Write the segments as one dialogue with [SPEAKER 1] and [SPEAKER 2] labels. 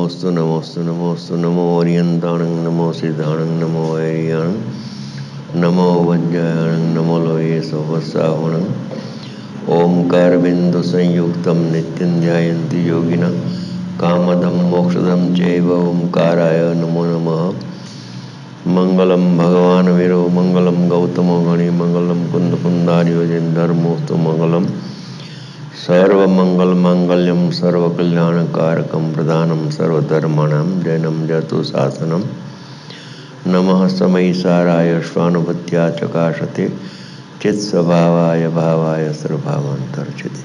[SPEAKER 1] नमोस्तु नमोस्तु नमोस्तु नमो ओरियंताणं नमो सिद्धाणं नमो वैरियाणं नमो वज्रायणं नमो लोये सोवसावणं ओंकार बिंदु संयुक्तं नित्यं ध्यायन्ति योगिनः कामदं मोक्षदं चैव ओंकाराय नमो नमः। मंगलम भगवान वीरो मंगलम गौतमो गणि मंगलम कुंद कुंदारियोजन धर्मोस्तु मंगलम सर्वमंगल मांगल्यम सर्वकल्याणकारकम प्रधानम सर्वधर्माणां जैनम जतु शासनम नमः समय साराय स्वानुभूत्या चकाशते चित स्वभावाय भावाय सर्वभावांतर्चिते।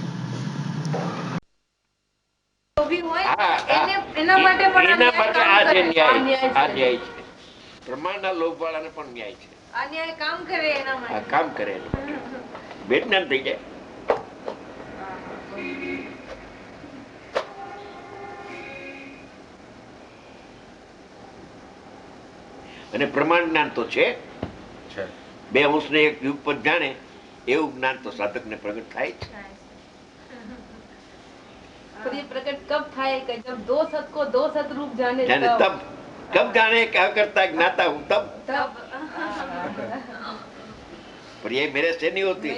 [SPEAKER 2] પ્રમાણના લોભવાળાને પણ ન્યાય છે. આ ન્યાય કામ કરે એના માટે. કામ કરે એના માટે. વેદના થઈ જાય. અને પ્રમાણ જ્ઞાન તો છે. બે અંશને એક યુગ પર જાણે એવું જ્ઞાન તો સાધકને પ્રગટ થાય છે.
[SPEAKER 3] पर ये प्रकट कब થાય કે जब दो सत को दो सत रूप जाने
[SPEAKER 2] तब कब जाने क्या करता ज्ञाता हूँ तब पर्याय मेरे से नहीं होती है।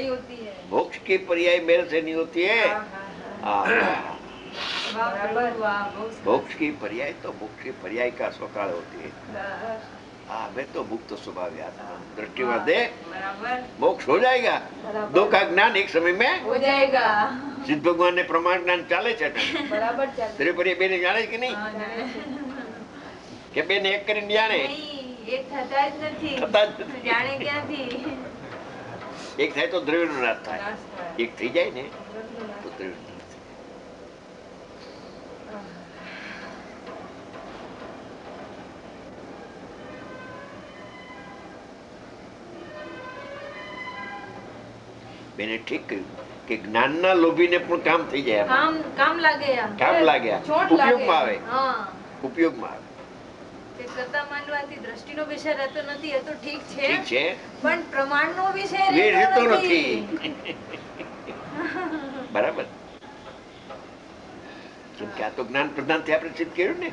[SPEAKER 2] मोक्ष की पर्याय मेरे से नहीं होती है। मोक्ष की पर्याय तो मोक्ष की पर्याय का स्वकाल होती है। मैं तो मुक्त स्वभाव आत्मा दृष्टि दे मोक्ष हो जाएगा। दो का ज्ञान एक समय में
[SPEAKER 3] हो जाएगा।
[SPEAKER 2] सिद्ध भगवान ने प्रमाण ज्ञान चाले છે
[SPEAKER 3] બરાબર ચાલે
[SPEAKER 2] તેરે પર બેને જાણે કે નહીં કે બેને એક કરીને જાણે
[SPEAKER 3] નહીં એક થતા જ નથી જાણે ક્યાંથી
[SPEAKER 2] એક થાય તો દ્રવ્યનો નાશ થાય એક થઈ જાય ને તો દ્રવ્ય બેને ઠીક કર્યું કે જ્ઞાનના લોભીને પણ કામ થઈ જાય
[SPEAKER 3] કામ લાગે
[SPEAKER 2] ઉપયોગમાં આવે ઉપયોગમાં આવે
[SPEAKER 3] કે કરતા માનવાથી દ્રષ્ટિનો વિષય રહેતો નથી એ તો ઠીક
[SPEAKER 2] ઠીક છે
[SPEAKER 3] પણ પ્રમાણનો વિષય
[SPEAKER 2] રહેતો નથી બરાબર કેમ કે આ તો જ્ઞાન પ્રધાનથી આપણે સિદ્ધ કર્યું ને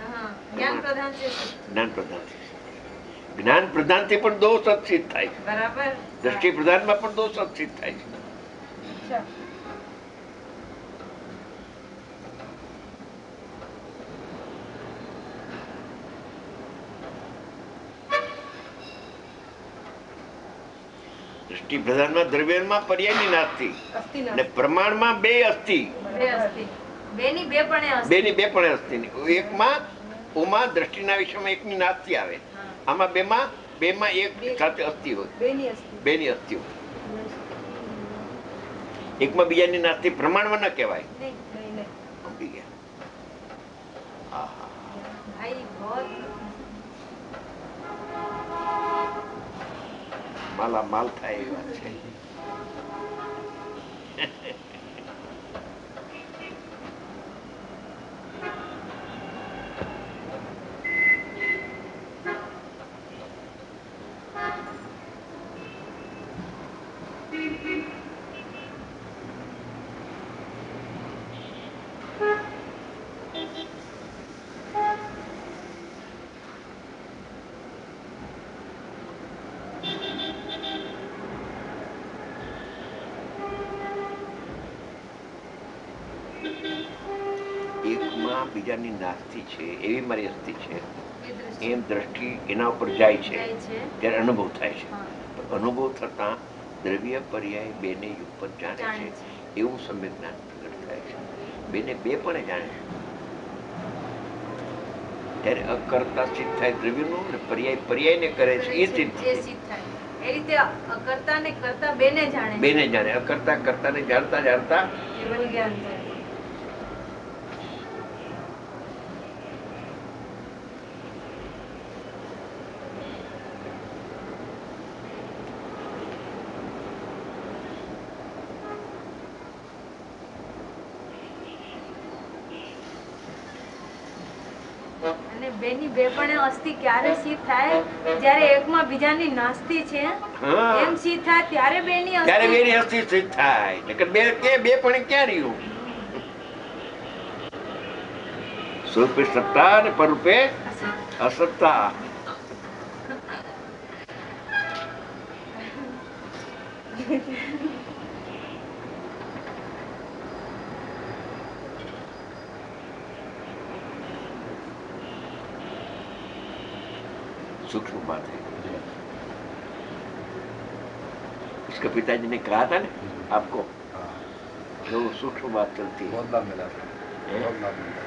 [SPEAKER 3] જ્ઞાન પ્રધાન છે
[SPEAKER 2] જ્ઞાન પ્રધાનથી પણ દો સત સિદ્ધ થાય છે
[SPEAKER 3] બરાબર
[SPEAKER 2] દ્રષ્ટિ પ્રધાનમાં પણ દો સત સિદ્ધ થાય છે દ્રષ્ટિ પ્રધાનમાં દ્રવ્યમાં પર્યાયની નાસ્તી અને પ્રમાણમાં બે અસ્થિ
[SPEAKER 3] બેની બે
[SPEAKER 2] પણ અસ્થિ એકમાં ઓમાં દ્રષ્ટિના વિષયમાં એકની નાસ્તી આવે આમાં બેમાં એક સાથે અસ્થિ હોય બેની અસ્થિ હોય એકમાં બીજાની નાસ્તી પ્રમાણમાં ન કહેવાય સમજી ગયા માલા માલ થાય એ વાત છે બીજાની નાસ્તી છે એવી મારી અસ્થિ છે એમ દ્રષ્ટિ એના ઉપર જાય છે ત્યારે અનુભવ થાય છે અનુભવ થતા દ્રવ્ય પર્યાય બેને યુગપદ જાણે છે એવું સમ્યક જ્ઞાન પ્રગટ થાય છે બેને બે પણ જાણે છે ત્યારે અકર્તા સિદ્ધ થાય દ્રવ્યનું ને પર્યાય ને કરે છે એ સિદ્ધ
[SPEAKER 3] થાય એ રીતે અકર્તા ને કરતા બેને
[SPEAKER 2] જાણે અકર્તા કરતા ને જાણતા જાણતા
[SPEAKER 3] જ્ઞાન થાય બેની બે પણ અસ્થિ ક્યારે સિદ્ધ થાય જ્યારે એકમાં બીજાની નાસ્તી છે એમ સિદ્ધ થાય ત્યારે બેની
[SPEAKER 2] અસ્થિ સિદ્ધ થાય નકર બે પણ ક્યાં રહ્યું સ્વરૂપે સત્તા અને પરરૂપે અસત્તા. सूक्ष्म बात है. इसका पिताजी ने कहा था ना आपको, जो सूक्ष्म बात चलती है,
[SPEAKER 4] बहुत लाभ मिला था, बहुत लाभ मिला.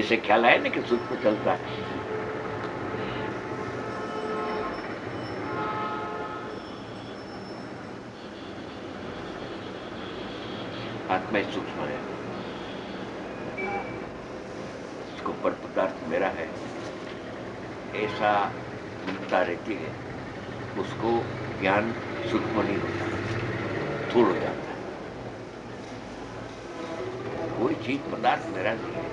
[SPEAKER 2] ऐसे ख्याल आया ना कि सूक्ष्म चलता है. आत्मा ही सूक्ष्म है, इसको पर पदार्थ मेरा है ऐसा मिलता रहती है, उसको ज्ञान सूक्ष्म नहीं होता, स्थूल हो जाता है. कोई चीज पदार्थ मेरा नहीं है,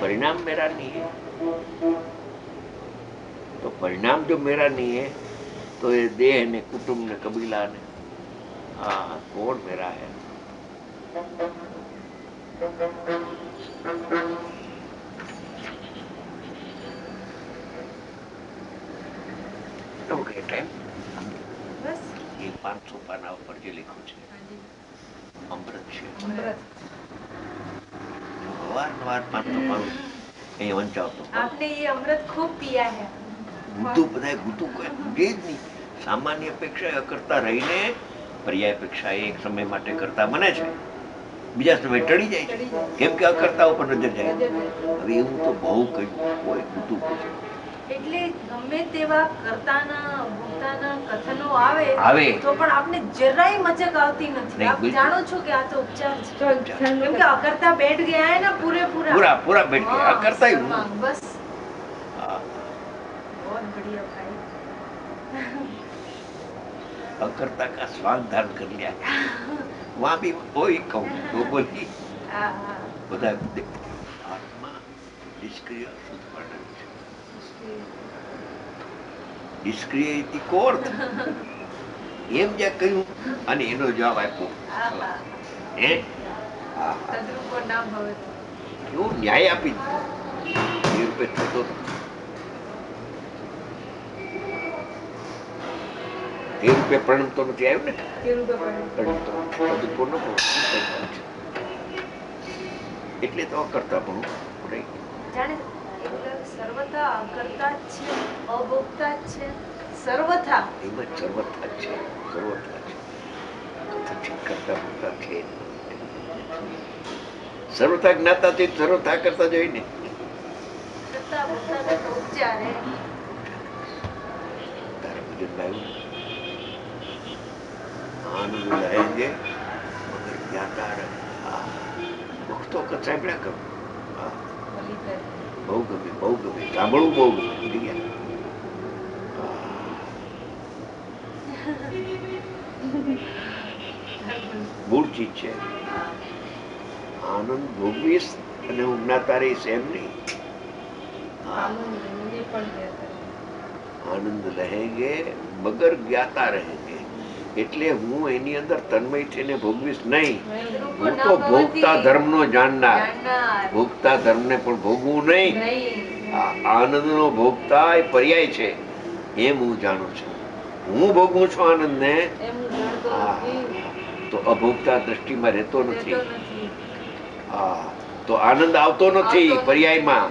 [SPEAKER 2] परिणाम मेरा नहीं है. तो परिणाम जो मेरा नहीं है तो ये देह ने, कुटुंब ने, कबीला ने, हाँ कौन मेरा है? ઓકે ટાઈમ
[SPEAKER 3] બસ
[SPEAKER 2] એ 500 પાના ઉપર જે લખ્યું છે અમૃત છે.
[SPEAKER 3] અમૃત.
[SPEAKER 2] વારંવાર 500 પાનું અહીં વંચાવતો.
[SPEAKER 3] आपने ये अमृत खूब पिया है.
[SPEAKER 2] ગુતું બધાય ગુતું કોઈ ગુજે જ નહીં. સામાન્ય અપેક્ષા અકર્તા રહીને પર્યાય અપેક્ષા એક સમય માટે કરતા બને છે, બીજા સમય ટળી જાય છે, કેમ કે અકર્તા ઉપર નજર જાય. હવે એવું તો બહુ કહ્યું, કોઈ ગુતું પૂછે
[SPEAKER 3] એટલે ગમે તેવા કરતાના ભૂતાના કથનો આવે
[SPEAKER 2] આવે.
[SPEAKER 3] તો પણ આપને જરાય મચક આવતી નથી.
[SPEAKER 2] નહીં,
[SPEAKER 3] આપ
[SPEAKER 2] બિલકુલ.
[SPEAKER 3] જાણો છો કે આ તો ઉપચાર છે, કેમ કે અકર્તા બેઠ ગયા है ना पूरा
[SPEAKER 2] પૂરા પૂરા બેઠ ગયા.
[SPEAKER 3] हाँ,
[SPEAKER 2] અકર્તા ही
[SPEAKER 3] शर्मा, बस
[SPEAKER 2] हाँ,
[SPEAKER 3] बहुत बढ़िया भाई.
[SPEAKER 2] अकर्ता का स्वांग धारण कर लिया. वहां भी वही कहूँ वो बोली
[SPEAKER 3] हाँ, हाँ.
[SPEAKER 2] બધા આત્મા નિષ્ક્રિય ઉત્પન્ન છે. નિષ્ક્રિય ઇતિ કો અર્થ એમ જ્યાં કહ્યું અને એનો જવાબ આપ્યો.
[SPEAKER 3] हाँ, हाँ.
[SPEAKER 2] હે હા,
[SPEAKER 3] તદ્રૂપો ના ભવત.
[SPEAKER 2] કેવું ન્યાય આપી દીધો. એ રૂપે થતો નથી. એ રૂપે પ્રણમતો નથી આવ્યું ને.
[SPEAKER 3] તે રૂપે પડે.
[SPEAKER 2] પ્રણમતો તદ્રૂપો ન બોલો. એટલે તો કરતા પણ રહી.
[SPEAKER 3] જાણે એટલે સર્વથા અકર્તા જ છે, અભોક્તા જ છે, સર્વથા.
[SPEAKER 2] એમાં સર્વથા જ છે, સર્વથા છે. કથિત કરતા ભૂતા છે. સર્વથા જ્ઞાતા છે, સર્વથા કરતા જોઈ ને.
[SPEAKER 3] કરતા ભોક્તા ને તો ઉપચાર હે.
[SPEAKER 2] તારા ભજનમાં આવ્યું આનંદ લહેંગે મગર જ્ઞાતા રહે. હા, ભક્તો કથા સાંભળ્યા કરું. હા,
[SPEAKER 3] ભલી કરે.
[SPEAKER 2] બહુ ગમે, બહુ ગમે, સાંભળવું બહુ ગમે. ભૂલી ગયા. મૂળ ચીજ છે. આનંદ ભોગવીશ અને હું જ્ઞાતા રહીશ એમ નહીં. હા,
[SPEAKER 3] આનંદ પણ કહેતા.
[SPEAKER 2] આનંદ રહેંગે મગર જ્ઞાતા રહેંગે. એટલે હું એની અંદર તન્મય થઈને ભોગવીશ નહીં. હું તો ભોગતા ધર્મનો જાણનાર.
[SPEAKER 3] જાણનાર.
[SPEAKER 2] ભોગતા ધર્મને પણ ભોગવું નહીં.
[SPEAKER 3] નહીં.
[SPEAKER 2] આ આનંદનો ભોગતા એ પર્યાય છે એમ હું જાણું છું. હું ભોગવું છું આનંદને,
[SPEAKER 3] એમ જાણતો
[SPEAKER 2] હા,
[SPEAKER 3] નથી.
[SPEAKER 2] તો અભોગતા દ્રષ્ટિમાં રહેતો નથી.
[SPEAKER 3] રહેતો નથી.
[SPEAKER 2] હા, તો આનંદ આવતો નથી
[SPEAKER 3] આવતો નથી.
[SPEAKER 2] પર્યાયમાં.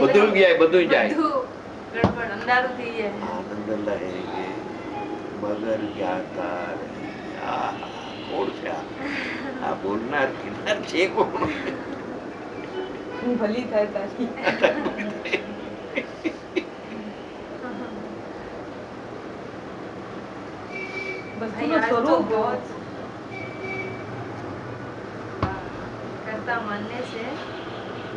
[SPEAKER 2] બધું જાય, બધું જાય.
[SPEAKER 3] બધું ગડબડ અંધારું થઈ જાય.
[SPEAKER 2] આનંદ લહેંગે મગર જ્ઞાતા રહે. આ કોણ છે આ? આ બોલનાર કહેનાર છે કોણ?
[SPEAKER 3] ભલી થાય તારી. भाई आज तो बहुत करता मानने से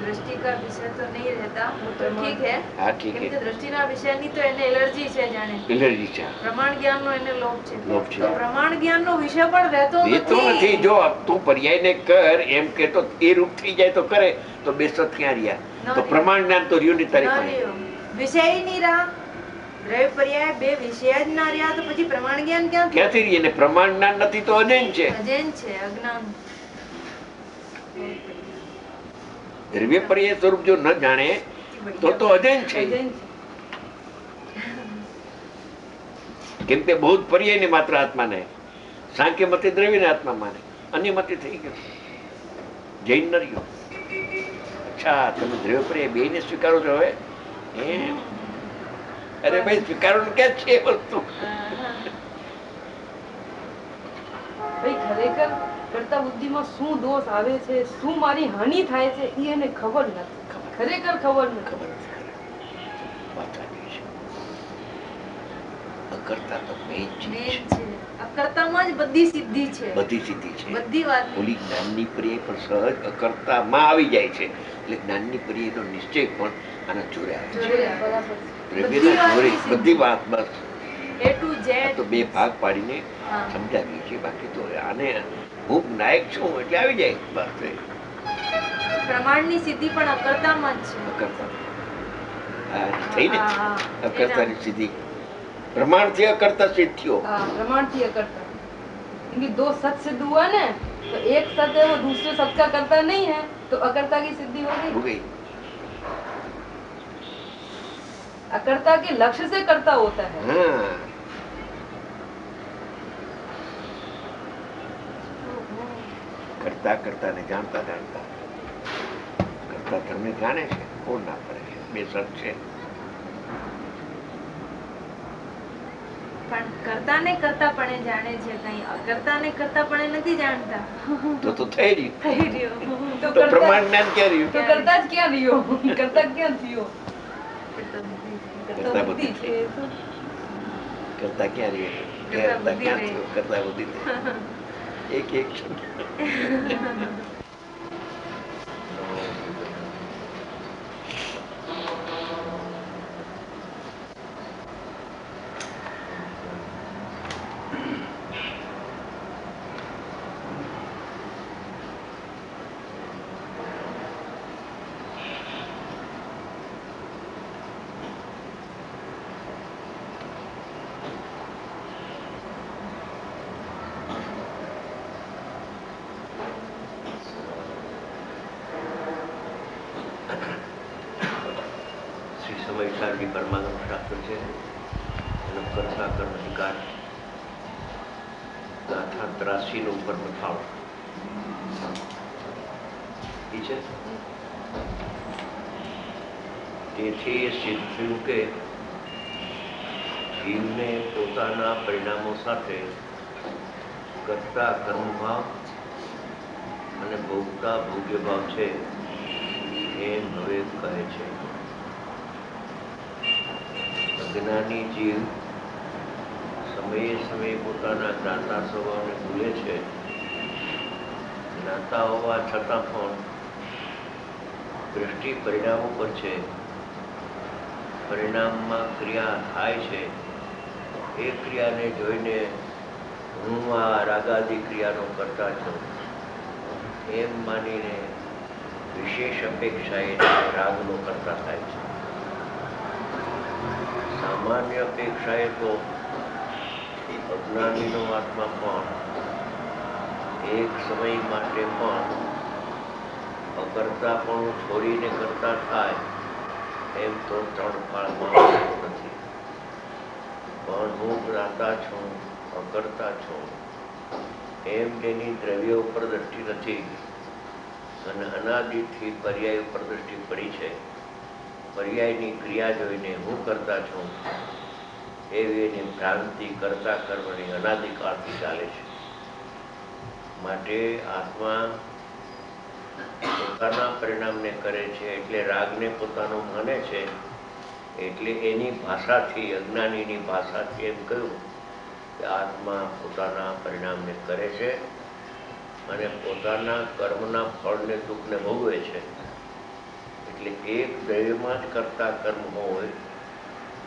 [SPEAKER 3] दृष्टि का विषय तो नहीं रहता, वो तो ठीक है.
[SPEAKER 2] હા ઠીક
[SPEAKER 3] કેમ કે
[SPEAKER 2] છે.
[SPEAKER 3] દ્રષ્ટિના વિષયની તો એને એલર્જી છે, જાણે
[SPEAKER 2] એલર્જી છે.
[SPEAKER 3] પ્રમાણ જ્ઞાનનો એને લોભ છે.
[SPEAKER 2] લોભ છે.
[SPEAKER 3] તો પ્રમાણ જ્ઞાનનો વિષય પણ રહેતો
[SPEAKER 2] એ તો નથી. જો તું પર્યાયને કર એમ કે તો એ રૂપ થઈ જાય તો કરે તો બેસત ક્યાં રહ્યા? તો
[SPEAKER 3] રહ્યો.
[SPEAKER 2] પ્રમાણ જ્ઞાન તો રહ્યું નહીં તારી
[SPEAKER 3] ના
[SPEAKER 2] પાસે.
[SPEAKER 3] રહ્યો. વિષય નહીં રહ્યા. દ્રવ્ય પર્યાય બે વિષય જ ના રહ્યા તો પછી પ્રમાણ જ્ઞાન ક્યાંથી?
[SPEAKER 2] ક્યાંથી રહીએ? ને પ્રમાણ જ્ઞાન નથી તો અજૈન છે.
[SPEAKER 3] અજૈન છે, અજ્ઞાન.
[SPEAKER 2] દ્રવ્ય પર્યાય સ્વરૂપ જો ન જાણે તો અજૈન છે.
[SPEAKER 3] અજૈન છે.
[SPEAKER 2] કેમ કે બહુ જ પર્યાય ને માત્ર આત્માને સાંખ્ય મતે દ્રવ્ય ને આત્મા માને, અન્ય મતે થઈ ગયું જૈન ન રહ્યો. અચ્છા, તમે દ્રવ્ય પર્યાય બે ને સ્વીકારો છો હવે? અરે ભાઈ, સ્વીકારો ક્યાં છે વસ્તુ?
[SPEAKER 3] ખરેખર કરતા બુદ્ધિમાં શું દોષ આવે છે, શું મારી હાનિ થાય છે, એ એને ખબર નથી. ખરેખર ખબર નથી.
[SPEAKER 2] અકર્તા તો મેન છે.
[SPEAKER 3] અકર્તામાં જ બધી સિદ્ધિ છે.
[SPEAKER 2] બધી સિદ્ધિ છે.
[SPEAKER 3] બધી વાત.
[SPEAKER 2] ઓલી જ્ઞાનની પર્યાય પણ સહજ અકર્તામાં આવી જાય છે. એટલે જ્ઞાનની પર્યાયનો નિશ્ચય પણ આના જોડે આવે છે. દ્રવ્યના જોડે બધી વાત બસ
[SPEAKER 3] A to Z.
[SPEAKER 2] તો બે ભાગ પાડીને સમજાવીએ છીએ. બાકી તો આને હું નાયક છું એટલે આવી જાય બસ.
[SPEAKER 3] પ્રમાણની સિદ્ધિ પણ અકર્તામાં જ છે.
[SPEAKER 2] અકર્તા થઈ ને અકર્તાની સિદ્ધિ प्रमाण થી અકર્તા સિદ્ધ થયો.
[SPEAKER 3] प्रमाण થી अकर्ता, क्योंकि दो सत सिद्ध हुआ ना, तो एक सत है वो दूसरे सत का करता नहीं है, तो अकर्ता की सिद्धि हो गई. अकर्ता के लक्ष्य से करता होता है.
[SPEAKER 2] करता करता ने जानता जानता करता તમને જાણે છે, કોણ ના પડે છે. બે સત છે.
[SPEAKER 3] પણ કરતા ને કરતા પણ જાણે છે, કઈ અકર્તા ને કરતા પણ નથી જાણતા.
[SPEAKER 2] તો થઈ રહ્યું.
[SPEAKER 3] તો
[SPEAKER 2] પ્રમાણ જ્ઞાન ક્યાં રહ્યું?
[SPEAKER 3] તો કરતા જ ક્યાં રહ્યો? કરતા ક્યાં થયો?
[SPEAKER 2] કરતા બુદ્ધિ છે. કરતા ક્યાં રહ્યો? કરતા ક્યાં થયો? કરતા બુદ્ધિ એક એક વૈશાલી પરમાગમ શાસ્ત્ર છે. એનો કરતા કર્મ અધિકાર ગાથા 83 નો ઉપર બતાવો છે. તેથી એ સિદ્ધ થયું કે જીવને પોતાના પરિણામો સાથે કરતા કર્મભાવ અને ભોગતા ભોગ્ય ભાવ છે એમ હવે કહે છે. અજ્ઞાની જીવ સમયે સમયે પોતાના જ્ઞાતા સ્વભાવને ભૂલે છે. જ્ઞાતા હોવા છતાં પણ દ્રષ્ટિ પરિણામો પર છે. પરિણામમાં ક્રિયા થાય છે. એ ક્રિયાને જોઈને હું આ રાગાદી ક્રિયાનો કરતા છું એમ માનીને વિશેષ અપેક્ષાએ રાગનો કરતા થાય છે. સામાન્ય અપેક્ષાએ તો અજ્ઞાનીનો આત્મા પણ એક સમય માટે પણ અકર્તા પણ છોડીને કરતા થાય એમ તો ત્રણ ફાળમાં નથી. પણ હું જ્ઞાતા છું, અકર્તા છું એમ જેની દ્રવ્ય ઉપર દ્રષ્ટિ નથી અને અનાદિથી પર્યાય ઉપર દ્રષ્ટિ પડી છે, પર્યાયની ક્રિયા જોઈને હું કરતા છું એવી એની ભ્રાંતિ કરતા કર્મની અનાદિકાળથી ચાલે છે. માટે આત્મા પોતાના પરિણામને કરે છે એટલે રાગને પોતાનો માને છે. એટલે એની ભાષાથી, અજ્ઞાનીની ભાષાથી એમ કહ્યું કે આત્મા પોતાના પરિણામને કરે છે અને પોતાના કર્મના ફળને, દુઃખને ભોગવે છે. એટલે એક દ્રવ્યમાં જ કરતા કર્મ હોય,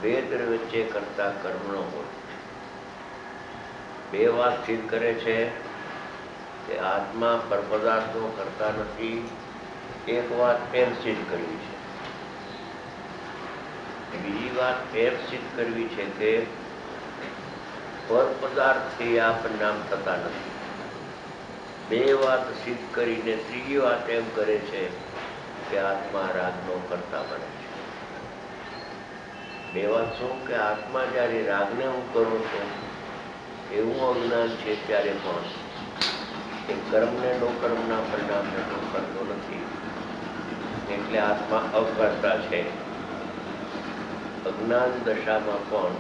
[SPEAKER 2] બે દ્રવ્ય વચ્ચે કરતા કર્મ ન હોય. બે વાત સિદ્ધ કરે છે કે આત્મા પરપદાર્થનો કરતા નથી. એક વાત એમ સિદ્ધ કરવી છે. બીજી વાત એમ સિદ્ધ કરવી છે કે પરપદાર્થથી આ પરિણામ થતા નથી. બે વાત સિદ્ધ કરીને ત્રીજી વાત એમ કરે છે કે આત્મા રાગનો કરતા બને છે. બે વાત શું કે આત્મા જ્યારે રાગને હું કરું છું એવું અજ્ઞાન છે ત્યારે પણ એ કર્મને નો કર્મના પરિણામને હું કરતો નથી, એટલે આત્મા અકર્તા છે. અજ્ઞાન દશામાં પણ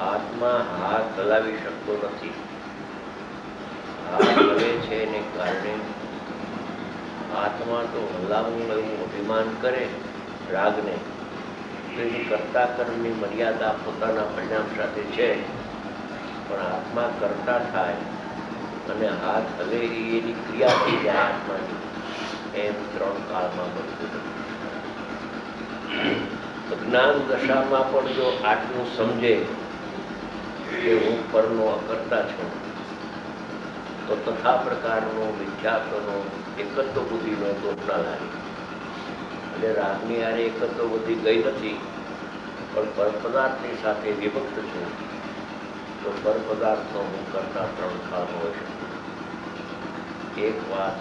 [SPEAKER 2] આત્મા હાથ હલાવી શકતો નથી. હાથ હલે છે એને કારણે આત્મા તો હલાવવું એવું અભિમાન કરે રાગને, તો એની કરતા કર્મની મર્યાદા પોતાના પરિણામ સાથે છે, પણ આત્મા કરતા થાય અને હાથ હલે એની ક્રિયા થઈ જાય આત્માની, એમ 3 કાળમાં બનતું નથી. અજ્ઞાન દશામાં પણ જો આટલું સમજે કે હું પરનો અકર્તા છું, તો તથા પ્રકારનો મિથ્યાત્વનો એકત્વ બુદ્ધિનો દોષ ના લાગે. એટલે રાગની હારે એકત્વ બુદ્ધિ ગઈ નથી, પણ પરપદાર્થની સાથે વિભક્ત છું, તો પરપદાર્થનો હું કરતા 3 કાળમાં હોય શકું. એક વાત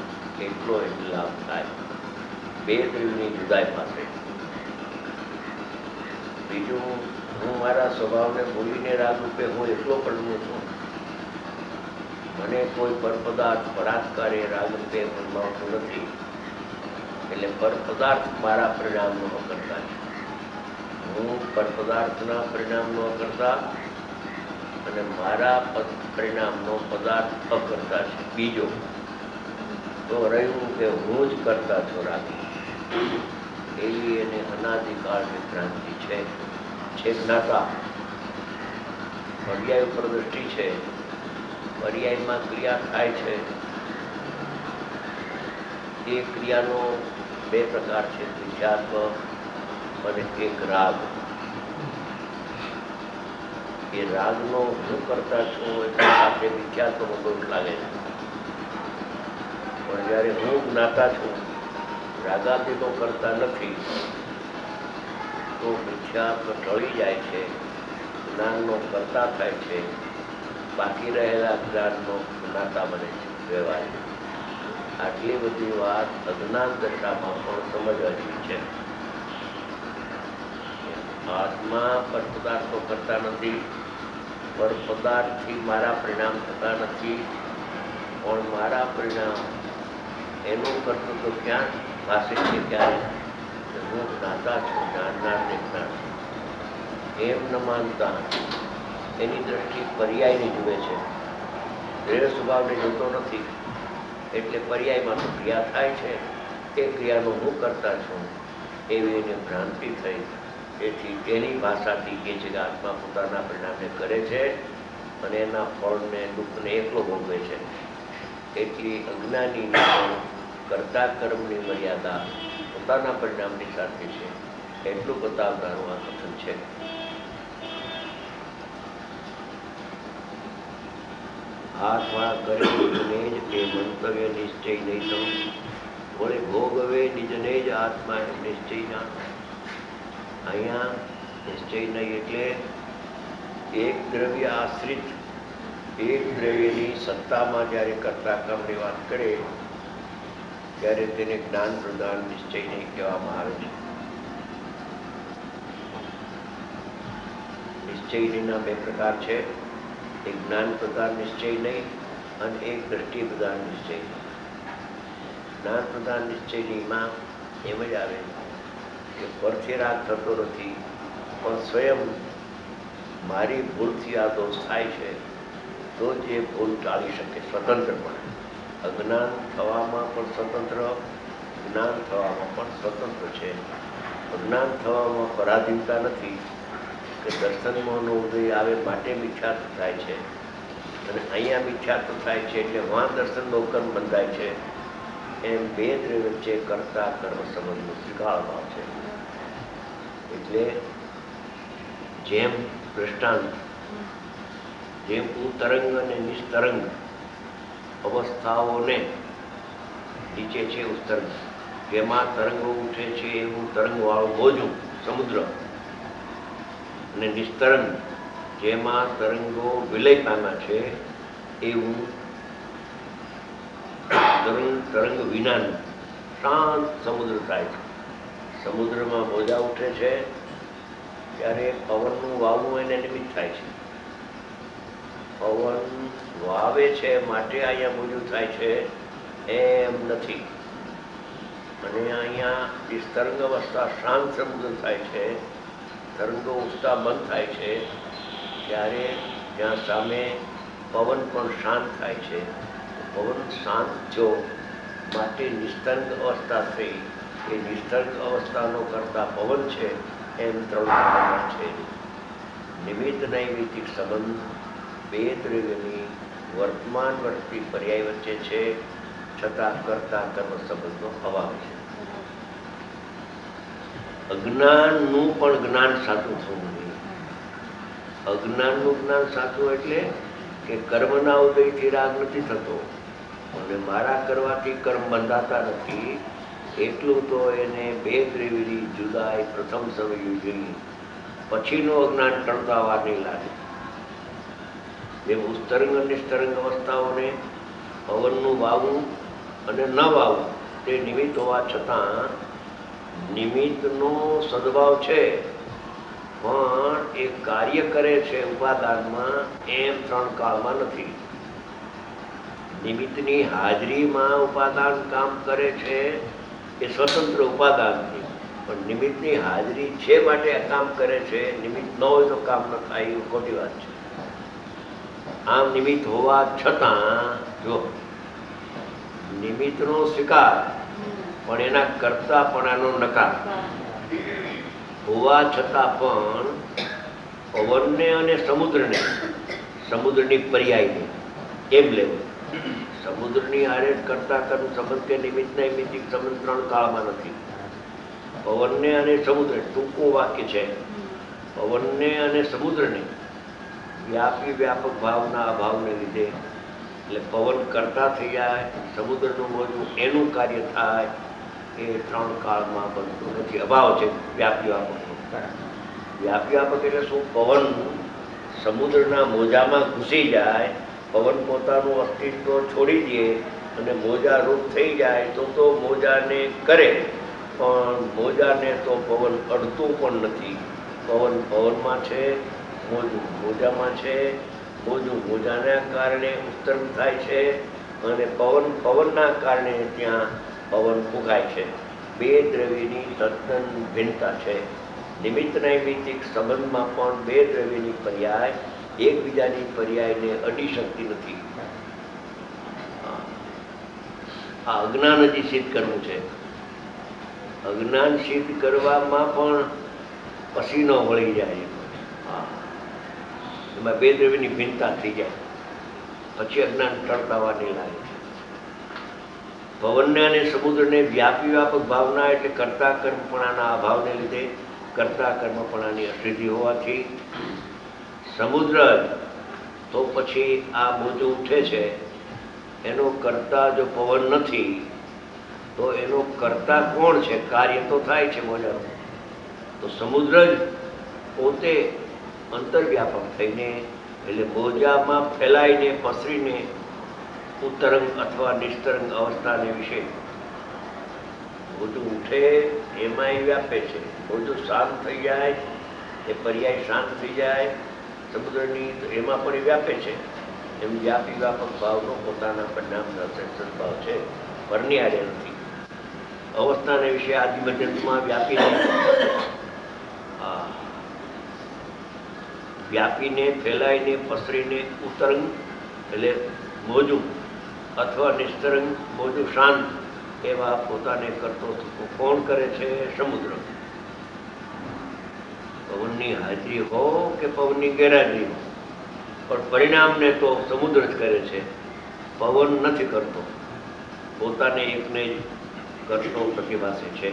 [SPEAKER 2] એટલો જ લાભ થાય 2 દ્રવ્યની જુદાઈ પાસે. બીજું, હું મારા સ્વભાવને ભૂલીને રાગ રૂપે હું એટલો પડવું છું, મને કોઈ પરપદાર્થ બળાત્કારે રાગ રૂપે ભણવાતું નથી, એટલે પરપદાર્થ મારા પરિણામનો અકર્તા છે. હું પરપદાર્થના પરિણામનો અકર્તા અને મારા પરિણામનો પદાર્થ અકર્તા છે. બીજો તો રહ્યું કે હું જ કરતા છું રાગ, એવી એને અનાદિકાળની ભ્રાંતિ છે. જ્ઞાતા પર્યાય ઉપર દ્રષ્ટિ છે, પર્યાયમાં ક્રિયા થાય છે. એ ક્રિયાનો 2 પ્રકાર છે, મિથ્યાત્વ અને એક રાગ. એ રાગનો હું કરતા છું એટલે સાથે મિથ્યાત્વનો દોષ લાગે છે, પણ જ્યારે હું જ્ઞાતા છું, રાગાદિનો કરતા નથી, તો મિથ્યાત્વ ટળી જાય છે, જ્ઞાનનો કરતા થાય છે, બાકી રહેલા જ્ઞાનનો જ્ઞાતા બને છે વ્યવહાર. આટલી બધી વાત અજ્ઞાન દશામાં પણ સમજવાની છે. આત્મા પરપદાર્થો કરતા નથી, પરપદાર્થથી મારા પરિણામ થતા નથી, પણ મારા પરિણામ એનું કરતું તો ક્યાં પાસે છે? ક્યારે? હું જ્ઞાતા છું, જાણનારને જ્ઞાન એમ ન માનતા એની દ્રષ્ટિ પર્યાયની જુએ છે, દ્રવ્ય સ્વભાવને જોતો નથી. એટલે પર્યાયમાં તો ક્રિયા થાય છે, એ ક્રિયાનો હું કરતા છું એવી એને ભ્રાંતિ થઈ. તેથી તેની ભાષાથી કહે છે કે આત્મા પોતાના પરિણામને કરે છે અને એના ફળને દુઃખને એકલો ભોગવે છે. એટલી અજ્ઞાનીની પણ કરતા કર્મની મર્યાદા પોતાના પરિણામની સાથે છે, એટલું બતાવનારું આ કથન છે. આત્મા કરે નિજને જ એ મંતવ્ય નિશ્ચય નહીં થવું, વળે ભોગવે નિજને જ આત્મા એમ નિશ્ચય ના. અહીંયા નિશ્ચય નહીં એટલે એક દ્રવ્ય આશ્રિત એક દ્રવ્યની સત્તામાં જ્યારે કરતા કર્મની વાત કરે ત્યારે તેને જ્ઞાન પ્રદાન નિશ્ચય નહીં કહેવામાં આવે છે. નિશ્ચયના 2 પ્રકાર છે, એક જ્ઞાન પ્રધાન નિશ્ચય નહીં અને એક દ્રષ્ટિ પ્રધાન નિશ્ચય. જ્ઞાન પ્રધાન નિશ્ચયનીમાં એમ જ આવે કે પરથી રાગ થતો નથી, પણ સ્વયં મારી ભૂલથી આ દોષ થાય છે, તો જ એ ભૂલ ટાળી શકે સ્વતંત્રપણે. અજ્ઞાન થવામાં પણ સ્વતંત્ર, જ્ઞાન થવામાં પણ સ્વતંત્ર છે. અજ્ઞાન થવામાં પરાધીનતા નથી કે દર્શનમાંનો ઉદય આવે માટે મિથ્યાત્વ થાય છે, અને અહીંયા મિથ્યાત્વ થાય છે એટલે વાં દર્શનનો કર્મ બંધાય છે. એમ 2 દ્રવ્ય વચ્ચે કરતા કર્મ સંબંધનો ત્રિકાળ ભાવ છે. એટલે જેમ દૃષ્ટાંત, જેમ ઉતરંગ અને નિસ્તરંગ અવસ્થાઓને નીચે છે ઉત્તરંગ, જેમાં તરંગો ઉઠે છે એવું તરંગવાળું મોજું સમુદ્ર, અને નિસ્તરંગ જેમાં તરંગો વિલય પામ્યા છે એવું તરંગ વિનાનું શાંત સમુદ્ર થાય છે. સમુદ્રમાં મોજા ઉઠે છે ત્યારે પવનનું વાવવું એને નિમિત્ત થાય છે. પવન વાવે છે માટે અહીંયા મોજું થાય છે એમ નથી. અને અહીંયા જે તરંગ અવસ્થા શાંત સમુદ્ર થાય છે, તરંગો ઉઠતા બંધ થાય છે ત્યારે ત્યાં સામે પવન પણ શાંત થાય છે. પવન શાંત થયો માટે નિસ્તરંગ અવસ્થા થઈ. એ નિસ્તરંગ અવસ્થાનો કરતા પવન છે એમ 3 પ્રકારના છે. નિમિત્ત નૈમિત્તિક સંબંધ બે દ્રવ્યની વર્તમાન વર્તી પર્યાય વચ્ચે છે, છતાં કરતા કર્મ સંબંધનો અભાવ છે. અજ્ઞાનનું પણ જ્ઞાન સાચું થવું જોઈએ. અજ્ઞાનનું જ્ઞાન સાચું એટલે કે કર્મના ઉદયથી રાગ નથી થતો અને મારા કરવાથી કર્મ બંધાતા નથી, એટલું તો એને બે દ્રવ્યની જુદાઈ પ્રથમ સમજવી જોઈએ. પછીનું અજ્ઞાન ટળતા વાર નહીં લાગે. જેમ ઉસ્તરંગ અને નિસ્તરંગ અવસ્થાઓને પવનનું વાવવું અને ન વાવવું તે નિમિત્ત હોવા છતાં નિમિત્તનો સદભાવ છે, પણ એ કાર્ય કરે છે ઉપાદાનમાં એમ 3 કાળમાં નથી. નિમિત્તની હાજરીમાં ઉપાદાન કામ કરે છે એ સ્વતંત્ર ઉપાદાનથી, પણ નિમિત્તની હાજરી છે માટે કામ કરે છે. નિમિત્ત ન હોય તો કામ ન થાય એ ખોટી વાત છે. આમ નિમિત્ત હોવા છતાં જો નિમિત્તનો સ્વીકાર પણ એના કરતાપણાનો નકાર હોવા છતાં પણ પવનને અને સમુદ્રને, સમુદ્રની પર્યાયને એમ લેવું. સમુદ્રની હારે કરતા કર્મ સંબંધ કે નિમિત્ત નૈમિત્તિક સંબંધ 3 કાળમાં નથી. પવનને અને સમુદ્ર ટૂંકું વાક્ય છે. પવનને અને સમુદ્રને વ્યાપી વ્યાપક ભાવના અભાવને લીધે એટલે પવન કરતા થઈ જાય, સમુદ્રનું મોજું એનું કાર્ય થાય એ 3 કાળમાં બનતું નથી. અભાવ છે વ્યાપી વ્યાપકનો. વ્યાપી વ્યાપક એટલે શું? પવન સમુદ્રના મોજામાં ઘૂસી જાય, પવન પોતાનું અસ્તિત્વ છોડી દે અને મોજા રૂપ થઈ જાય તો મોજાને કરે, પણ મોજાને તો પવન અડતું પણ નથી. પવન પવનમાં છે, મોજું મોજામાં છે. મોજું મોજાના કારણે ઉત્તરંગ થાય છે અને પવન પવનના કારણે ત્યાં પવન ફૂંકાય છે. બે દ્રવ્યની તદ્દન ભિન્નતા છે. નિમિત્ત નૈમિત્તિક સંબંધમાં પણ બે દ્રવ્યની પર્યાય એકબીજાની પર્યાયને અડી શકતી નથી. આ અજ્ઞાન હજી સિદ્ધ કરવું છે. અજ્ઞાન સિદ્ધ કરવામાં પણ પસીનો વળી જાય. એમાં બે દ્રવ્યની ભિન્નતા થઈ જાય પછી અજ્ઞાન ટળતાવા નહીં લાગે છે. પવનને અને સમુદ્રને વ્યાપી વ્યાપક ભાવના એટલે કરતા કર્મપણાના અભાવને લીધે કરતા કર્મપણાની અસિદ્ધિ હોવાથી સમુદ્ર તો પછી આ મોજું ઉઠે છે એનો કરતા જો પવન નથી તો એનો કરતા કોણ છે? કાર્ય તો થાય છે મોજાનું. તો સમુદ્ર જ પોતે અંતર્વ્યાપક થઈને એટલે મોજામાં ફેલાઈને પસરીને ઉત્તરંગ અથવા નિસ્તરંગ અવસ્થાને વિશે મોજું ઉઠે એમાં એ વ્યાપે છે. મોજું શાંત થઈ જાય એ પર્યાય શાંત થઈ જાય સમુદ્રની તો એમાં પણ એ વ્યાપે છે. એમ વ્યાપી વ્યાપક ભાવનો પોતાના પરિણામના સદભાવ છે, પરની આડે નથી. અવસ્થાને વિશે આદિમધ્યમાં વ્યાપીને ફેલાઈને પસરીને ઉત્તરંગ એટલે મોજું અથવા નિસ્તરંગ મોજું શાંત એવા પોતાને કરતો કોણ કરે છે? સમુદ્ર. પવનની હાજરી હો કે પવનની ગેરહાજરી હો, પણ પરિણામને તો સમુદ્ર જ કરે છે. પવન નથી કરતો, પોતાને એકને જ કરતો પ્રતિભાસે છે,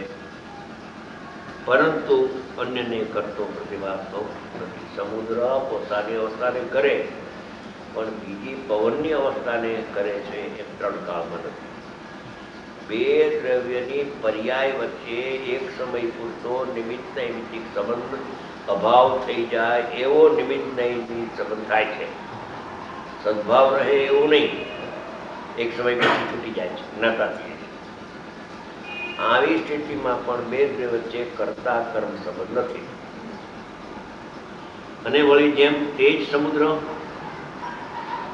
[SPEAKER 2] પરંતુ અન્યને કરતો પ્રતિભાસતો નથી. સમુદ્ર પોતાની અવસ્થાને કરે પણ બીજી પવનની અવસ્થાને કરે છે એમ 3 કાળમાં નથી. બે દ્રવ્યની પર્યાય વચ્ચે એક સમય પૂરતો નિમિત્ત નૈમિત્તિક સંબંધ અભાવ થઈ જાય એવો નિમિત્ત નૈમિત્તિક સંબંધ થાય છે. સદભાવ રહે એવું નહીં, એક સમય પછી છૂટી જાય છે, જ્ઞાતા થઈ જાય છે. આવી સ્થિતિમાં પણ બે દ્રવ્ય વચ્ચે કર્તા કર્મ સંબંધ નથી. અને વળી જેમ તે જ સમુદ્ર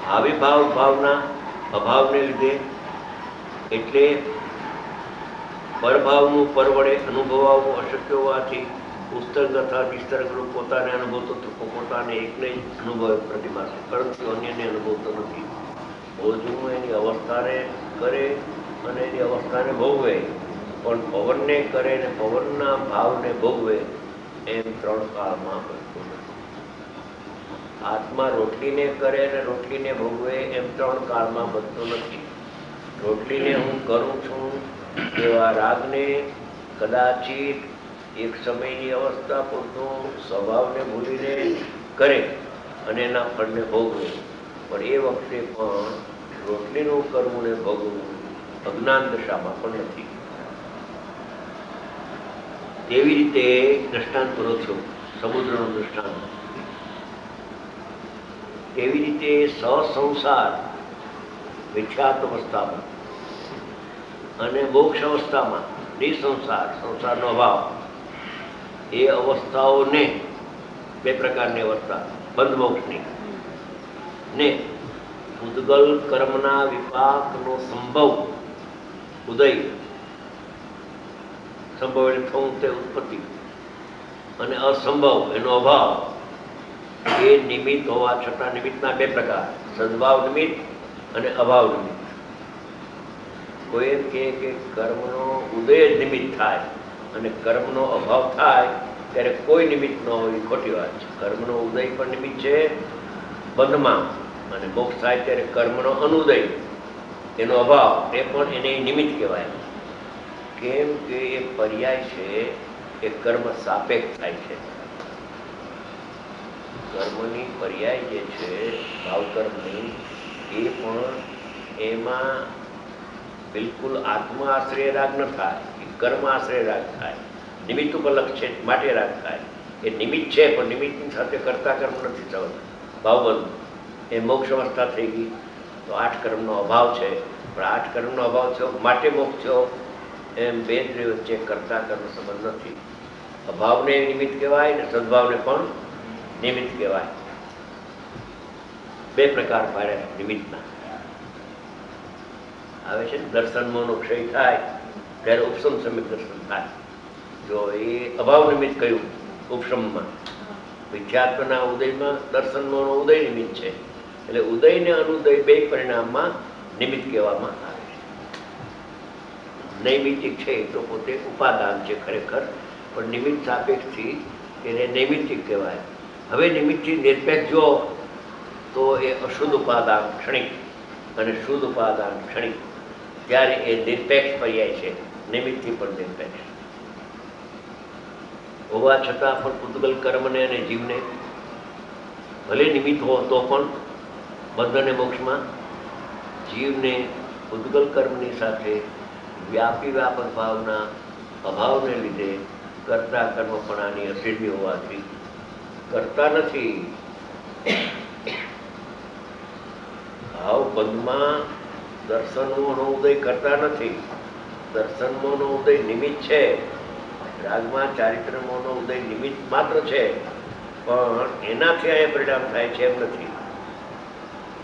[SPEAKER 2] આવિર્ભાવ ભાવના અભાવને લીધે એટલે પરભાવનું પર વડે અનુભવાવું અશક્ય હોવાથી પુસ્તક તથા વિસ્તરકનું પોતાને અનુભવતો થકો પોતાને એકને જ અનુભવે પ્રતિમા છે, પરંતુ અન્યને અનુભવતો નથી. ભોજનું એની અવસ્થાને કરે અને એની અવસ્થાને ભોગવે, પણ પવનને કરે અને પવનના ભાવને ભોગવે એમ ત્રણ કાળમાં બનતું નથી. આત્મા રોટલીને કરે અને રોટલીને ભોગવે એમ ત્રણ કાળમાં બનતું નથી. રોટલીને હું કરું છું એવા રાગને કદાચિત એક સમયની અવસ્થા પૂરતું સ્વભાવને ભૂલીને કરે અને એના ફળને ભોગવે, પણ એ વખતે પણ રોટલીનું કરવું ને ભોગવવું અજ્ઞાન દશામાં પણ નથી. તેવી રીતે દ્રષ્ટાંત પૂરો થયો, સમુદ્રનું દ્રષ્ટાંત. તેવી રીતે સસંસાર વિખ્યાત અવસ્થામાં અને મોક્ષ અવસ્થામાં નિસંસાર સંસારનો અભાવ, એ અવસ્થાઓને બે પ્રકારની અવસ્થા બંધ મોક્ષની ને ઉદ્ગલ કર્મના વિપાકનો સંભવ ઉદય, સંભવ એટલે થવું તે ઉત્પત્તિ, અને અસંભવ એનો અભાવ, એ નિમિત્ત હોવા છતાં નિમિત્તના બે પ્રકાર, સદભાવ નિમિત્ત અને અભાવ નિમિત્ત. કોઈ એમ કહે કે કર્મનો ઉદય જ નિમિત્ત થાય અને કર્મનો અભાવ થાય ત્યારે કોઈ નિમિત્ત ન હોય, એ ખોટી વાત છે. કર્મનો ઉદય પણ નિમિત્ત છે બંધમાં, અને મોક્ષ થાય ત્યારે કર્મનો અનુદય, એનો અભાવ, એ પણ એને નિમિત્ત કહેવાય. કેમ કે એ પર્યાય છે, એ કર્મ સાપેક્ષ થાય છે. કર્મની પર્યાય જે છે ભાવકર્મની, એ પણ એમાં બિલકુલ આત્મા આશ્રય રાગ ન થાય, એ કર્મ આશ્રય રાગ થાય. નિમિત્ત ઉપલક્ષ છે માટે રાગ થાય. એ નિમિત્ત છે પણ નિમિત્તની સાથે કરતા કર્મ નથી થતું, ભાવબંધ. એ મોક્ષ અવસ્થા થઈ ગઈ તો 8 કર્મનો અભાવ છે, પણ 8 કર્મનો અભાવ થયો માટે મોક્ષ થયો, એમ બે દ્રવ્ય વચ્ચે કરતા કર્મ સંબંધ નથી. અભાવને નિમિત્ત કહેવાય ને સદભાવને પણ નિમિત્ત કહેવાય. બે પ્રકાર પાડ્યા નિમિત્તના. આવે છે ને દર્શનમાંનો ક્ષય થાય ત્યારે ઉપસમ સમ્યક દર્શન થાય. જો એ અભાવ નિમિત્ત કહ્યું ઉપસમમાં, વિખ્યાત્મના ઉદયમાં દર્શનમાંનો ઉદય નિમિત્ત છે, એટલે ઉદય ને અનુદય બે પરિણામમાં નિમિત્ત કહેવામાં આવે છે. નૈમિતિક છે તો પોતે ઉપાદાન છે ખરેખર, પણ નિમિત્ત સાપેક્ષથી એને નૈમિતિક કહેવાય. હવે નિમિત્તથી નિરપેક્ષ જો તો એ અશુદ્ધ ઉપાદાન ક્ષણિક અને શુદ્ધ ઉપાદાન ક્ષણિક, ત્યારે એ નિરપેક્ષ પર્યાય છે, નિમિત્તથી પણ નિરપેક્ષ હોવા છતાં પણ ઉદ્ગલ કર્મને અને જીવને ભલે નિમિત્ત હો તો પણ બંધ અને મોક્ષમાં જીવને ઉદ્ગલ કર્મની સાથે વ્યાપી વ્યાપક ભાવના અભાવને લીધે કરતા કર્મપણાની અસિદ્ધિ હોવાથી કરતા નથી. ભાવ બંધમાં દર્શનમોનો ઉદય કરતા નથી. દર્શનમોનો ઉદય નિમિત્ત છે, રાગમાં ચારિત્રમોનો ઉદય નિમિત્ત માત્ર છે, પણ એનાથી આ પરિણામ થાય છે એમ નથી.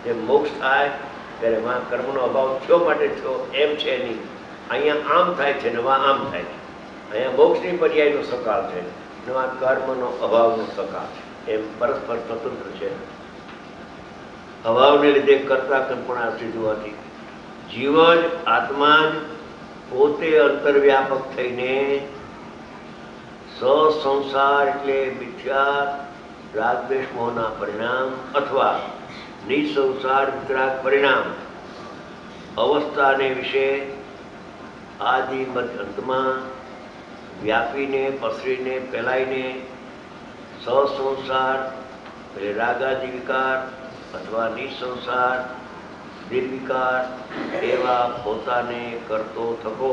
[SPEAKER 2] જે મોક્ષ થાય ત્યારે માં કર્મનો અભાવ થયો માટે થયો એમ છે નહીં. અહીંયા આમ થાય છે ને વા આમ થાય છે. અહીંયા મોક્ષની પર્યાયનો સકાળ છે ને આ કર્મનો અભાવનો સકાળ છે, એમ પરસ્પર સ્વતંત્ર છે. અભાવને લીધે કરતા કર્મપણા સિદ્ધ હોવાથી જીવ જ આત્મા જ પોતે અંતર્વ્યાપક થઈને સસંસાર એટલે મિથ્યા રાગદ્વેષ મોહના પરિણામ અથવા નિસંસાર વિતરાગ પરિણામ અવસ્થાને વિશે આદિ મધ્ય અંતમાં વ્યાપીને પસરીને ફેલાઈને સસંસાર એટલે રાગાદિ વિકાર અથવા નિસંસાર નિર્વિકાર એવા પોતાને કરતો થકો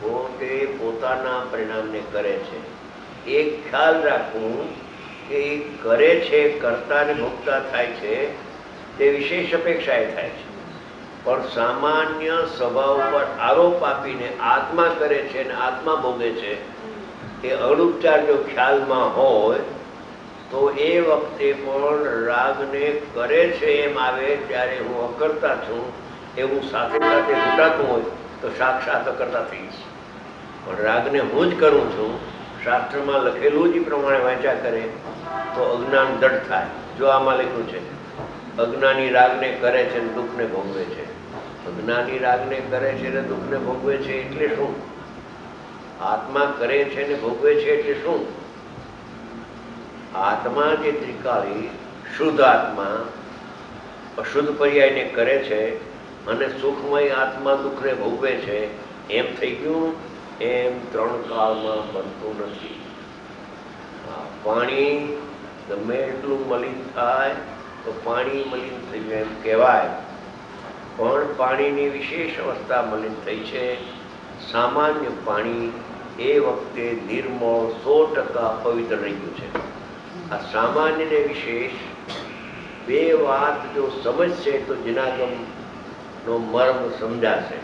[SPEAKER 2] પોતે પોતાના પરિણામને કરે છે. એક ખ્યાલ રાખવું કે એ કરે છે, કરતા ને ભોગતા થાય છે તે વિશેષ અપેક્ષાએ થાય છે. પણ સામાન્ય સ્વભાવ પર આરોપ આપીને આત્મા કરે છે અને આત્મા ભોગે છે એ અણુપચાર જો ખ્યાલમાં હોય તો એ વખતે પણ રાગને કરે છે એમ આવે ત્યારે હું અકર્તા છું એવું સાથે સાથે ઘૂંટાતું હોય તો સાક્ષાત અકર્તા થઈશ. પણ રાગને હું જ કરું છું, શાસ્ત્રમાં લખેલું જ પ્રમાણે વાંચ્યા કરે તો અજ્ઞાન દઢ થાય. જો આમાં લખ્યું છે અજ્ઞાની રાગને કરે છે અને દુઃખને ભોગવે છે. અજ્ઞાની રાગને કરે છે અને દુઃખને ભોગવે છે એટલે શું? આત્મા કરે છે ને ભોગવે છે એટલે શું? આત્મા જે ત્રિકાળી શુદ્ધ આત્મા અશુદ્ધ પર્યાયને કરે છે અને સુખમય આત્મા દુઃખને ભોગવે છે એમ થઈ ગયું. એમ ત્રણ કાળમાં બનતું નથી. પાણી ગમે એટલું મલિન થાય તો પાણી મલિન થઈ ગયું એમ કહેવાય, પણ પાણીની વિશેષ અવસ્થા મલિન થઈ છે. સામાન્ય પાણી એ વખતે નિર્મળ 100% પવિત્ર રહી ગયું છે. આ સામાન્ય ને વિશેષ બે વાત જો સમજશે તો જનાગમનો મર્મ સમજાશે.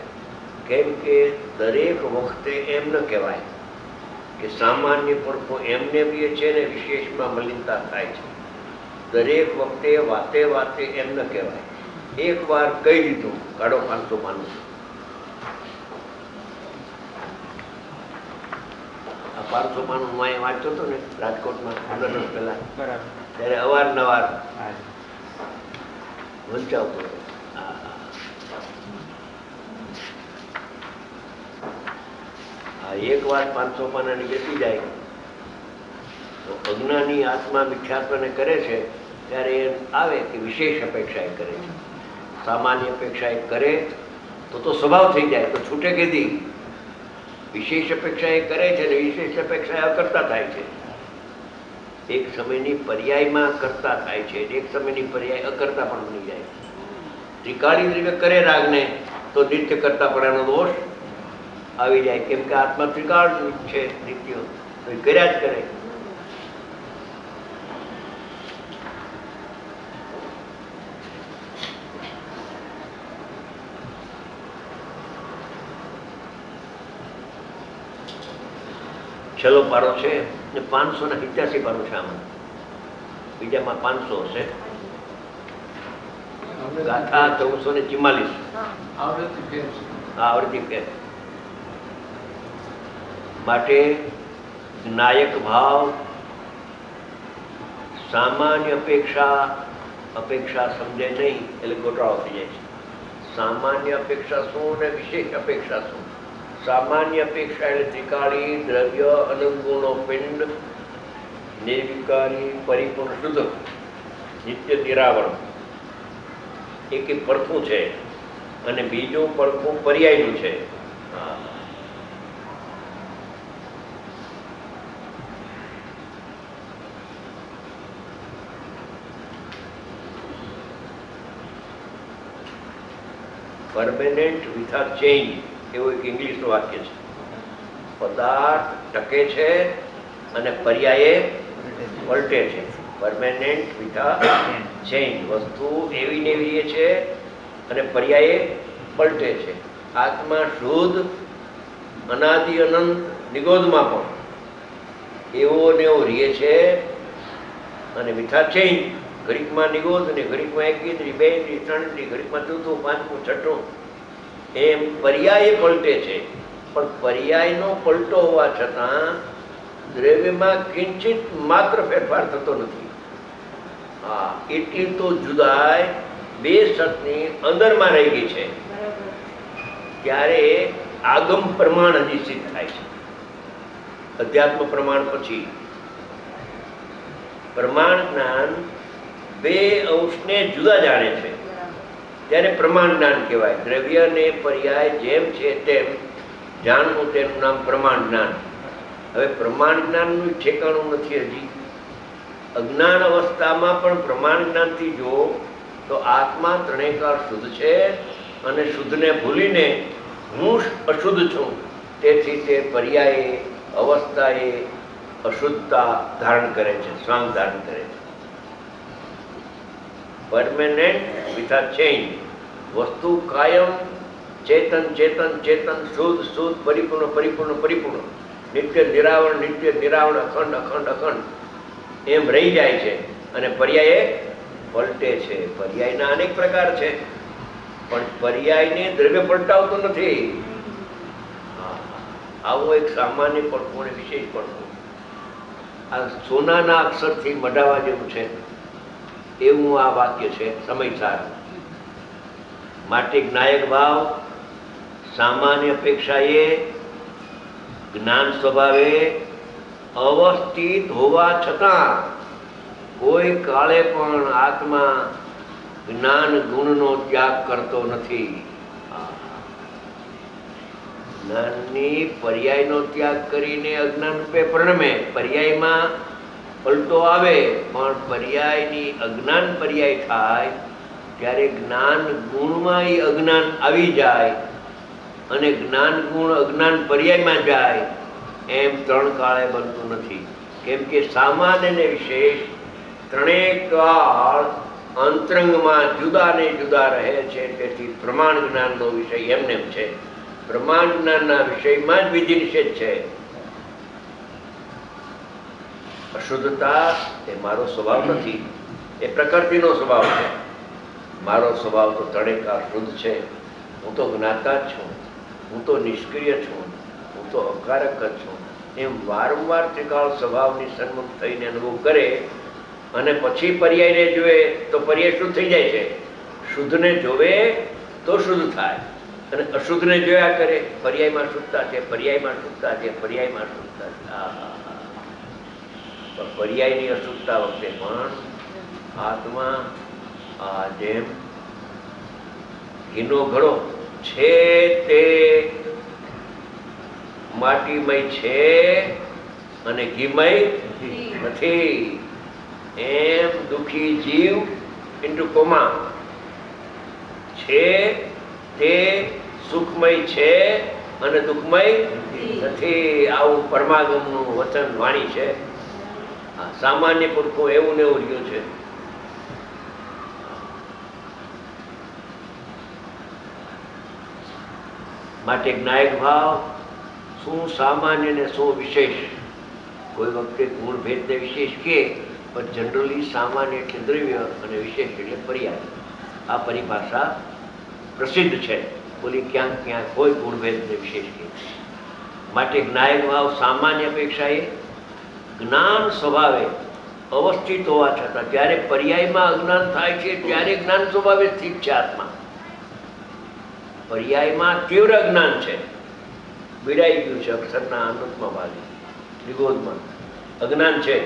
[SPEAKER 2] કેમ કે દરેક વખતે એમ ન કહેવાય કે સામાન્ય પડખું એમને બી છે ને વિશેષમાં મલિનતા થાય છે. દરેક વખતે વાતે વાતે એમ ન કહેવાય. એક વાર કહી દીધું કાઢો 500 પાનું. આ 500 પાનું હું અહીંયા વાંચતો હતો ને રાજકોટમાં 15 વર્ષ પહેલા, ત્યારે અવારનવાર વંચાવતો હતો. એક વાત 500 પાનાની બેસી જાય તો અજ્ઞાની આત્મા મિથ્યાત્વને કરે છે ત્યારે એમ આવે કે વિશેષ અપેક્ષા એ કરે છે. સામાન્ય અપેક્ષા એ કરે તો સ્વભાવ થઈ જાય તો છૂટે કેદી. વિશેષ અપેક્ષા એ કરે છે ને વિશેષ અપેક્ષા અકર્તા થાય છે. એક સમયની પર્યાયમાં કરતા થાય છે, એક સમયની પર્યાય અકર્તા પણ બની જાય. ત્રિકાળી રીતે કરે રાગને તો નિત્ય કરતા પણ દોષ આવી જાય. કેમ કે આત્મા ત્રિકાળ છે, નિત્ય તો એ કર્યા જ કરે. છેલ્લો પારો છે ને 587 પારો છે. આમાં બીજામાં 500 હશે. ગાથા 1444 આવૃત્તિ ફેર. માટે નાયક ભાવ સામાન્ય અપેક્ષા સમજે નહીં એટલે ગોટાળો થઈ જાય છે. સામાન્ય અપેક્ષા શું ને વિશેષ અપેક્ષા શું? સામાન્ય અપેક્ષા એટલે ત્રિકાળી દ્રવ્ય અનંગુણો પિંડ નિર્વિકારી પરિપૂર્ણ શુદ્ધ નિત્ય નિરાવરણ એક પડખું છે અને બીજું પડખું પર્યાયનું છે. પરમેનન્ટ વિથઆઉટ ચેન્જ એવું એક ઇંગ્લિશનું વાક્ય છે. પદાર્થ ટકે છે અને પર્યાયે પલટે છે. Permanent without change. વસ્તુ એવી ને એવી છે અને પર્યાયે પલટે છે. આત્મા શુદ્ધ અનાદિ અનંત નિગોદમાં પણ એવો ને એવો રહે છે અને વિથઆઉટ ચેન્જ. ઘડીકમાં નિગોદ ને ઘડીકમાં 1 ઇન્દ્રિય 2 ઇન્દ્રિય 3 ઇન્દ્રિય ઘડીકમાં 4થું 5મું 6થું એમ પર્યાય પલટે છે. પણ પર્યાયનો પલટો હોવા છતાં દ્રવ્યમાં કિંચિત માત્ર ફેરફાર થતો નથી. એટલી તો જુદાઈ બે સતની અંદરમાં રહી ગઈ છે. ત્યારે આગમ પ્રમાણ હજી સિદ્ધ થાય છે. અધ્યાત્મ પ્રમાણ પછી પ્રમાણ જ્ઞાન બે અંશને જુદા જાણે છે ત્યારે પ્રમાણ જ્ઞાન કહેવાય. દ્રવ્ય ને પર્યાય જેમ છે તેમ જાણવું તેનું નામ પ્રમાણ જ્ઞાન. હવે પ્રમાણ જ્ઞાનનું ઠેકાણું નથી હજી. અજ્ઞાન અવસ્થામાં પણ પ્રમાણ જ્ઞાનથી જો તો આત્મા ત્રણેય કાળ શુદ્ધ છે અને શુદ્ધને ભૂલીને હું અશુદ્ધ છું તેથી તે પર્યાયે અવસ્થાએ અશુદ્ધતા ધારણ કરે છે, સ્વાંગ ધારણ કરે છે. પરમેનન્ટ વિથઆઉટ ચેન્જ વસ્તુ કાયમ ચેતન ચેતન ચેતન શુદ્ધ શુદ્ધ પરિપૂર્ણ પરિપૂર્ણ પરિપૂર્ણ નિત્ય નિરાવરણ અખંડ અખંડ અખંડ એમ રહી જાય છે. અને પર્યાય પલટે છે. પર્યાયના અનેક પ્રકાર છે, પણ પર્યાયને દ્રવ્ય પલટાવતું નથી. આવો એક સામાન્ય પડખું અને વિશેષ પડખું આ સોનાના અક્ષરથી મઢાવા જેવું છે એવું આ વાક્ય છે સમયસાર. માટે જ્ઞાયક ભાવ સામાન્ય અપેક્ષાએ જ્ઞાન સ્વભાવે અવસ્થિત હોવા છતાં કોઈ કાળે પણ આત્મા જ્ઞાન ગુણનો ત્યાગ કરતો નથી. જ્ઞાનની પર્યાયનો ત્યાગ કરીને અજ્ઞાન રૂપે પરિણમે. પર્યાયમાં પલટો આવે, પણ પર્યાયની અજ્ઞાન પર્યાય થાય ત્યારે જ્ઞાન ગુણમાં અજ્ઞાન આવી જાય અને જ્ઞાન ગુણ અજ્ઞાન પર્યાયમાં જાય એમ ત્રણ કાળે બનતું નથી. કેમ કે સામાન્ય ને વિશેષ ત્રણેય કાળ અંતરંગમાં જુદા ને જુદા રહે છે. તેથી પ્રમાણ જ્ઞાનનો વિષય એમને છે. પ્રમાણ જ્ઞાનના વિષયમાં જ વિધિ નિષેધ છે. અશુદ્ધતા એ મારો સ્વભાવ નથી, એ પ્રકૃતિનો સ્વભાવ છે. મારો સ્વભાવ તો ત્રણેય કાળ શુદ્ધ છે. હું તો જ્ઞાતા જ છું, હું તો નિષ્ક્રિય છું, હું તો અકારક જ છું. એમ વારંવાર ત્રિકાળ સ્વભાવની સન્મુખ થઈને અનુભવ કરે અને પછી પર્યાયને જોવે તો પર્યાય શુદ્ધ થઈ જાય છે. શુદ્ધને જોવે તો શુદ્ધ થાય અને અશુદ્ધને જોયા કરે પર્યાયમાં શુદ્ધતા છે, પર્યાયમાં શુદ્ધતા છે, પર્યાયમાં શુદ્ધતા છે. પર્યાયની અશુદ્ધતા વખતે પણ આત્મા જેમ ઘીનો ઘડો છે તે માટીમય છે અને ઘીમય નથી, એમ દુઃખી જીવ ઇન્ટુ કોમા છે તે સુખમય છે અને દુઃખમય નથી. આવું પરમાગમનું વચન વાણી છે. સામાન્ય પુરખું એવું ને એવું રહ્યું છે. માટે જ્ઞાયક ભાવ શું સામાન્ય ને શું વિશેષ. કોઈ વખતે ગુણ ભેદ ને વિશેષ કે, પણ જનરલી સામાન્ય એટલે દ્રવ્ય અને વિશેષ એટલે પર્યાય. આ પરિભાષા પ્રસિદ્ધ છે. બોલી ક્યાંક ક્યાંક કોઈ ગુણભેદ ને વિશેષ કે. માટે જ્ઞાયક ભાવ સામાન્ય અપેક્ષાએ જ્ઞાન સ્વભાવે અવસ્થિત હોવા છતાં જ્યારે પર્યાયમાં અજ્ઞાન થાય છે ત્યારે જ્ઞાન સ્વભાવે સ્થિત છે આત્મા. પર્યાયમાં તીવ્ર જ્ઞાન છે, પીડાઈ ગયું છે અક્ષરના અનંતમાં ભાગે નિગોદમાં અજ્ઞાન છે.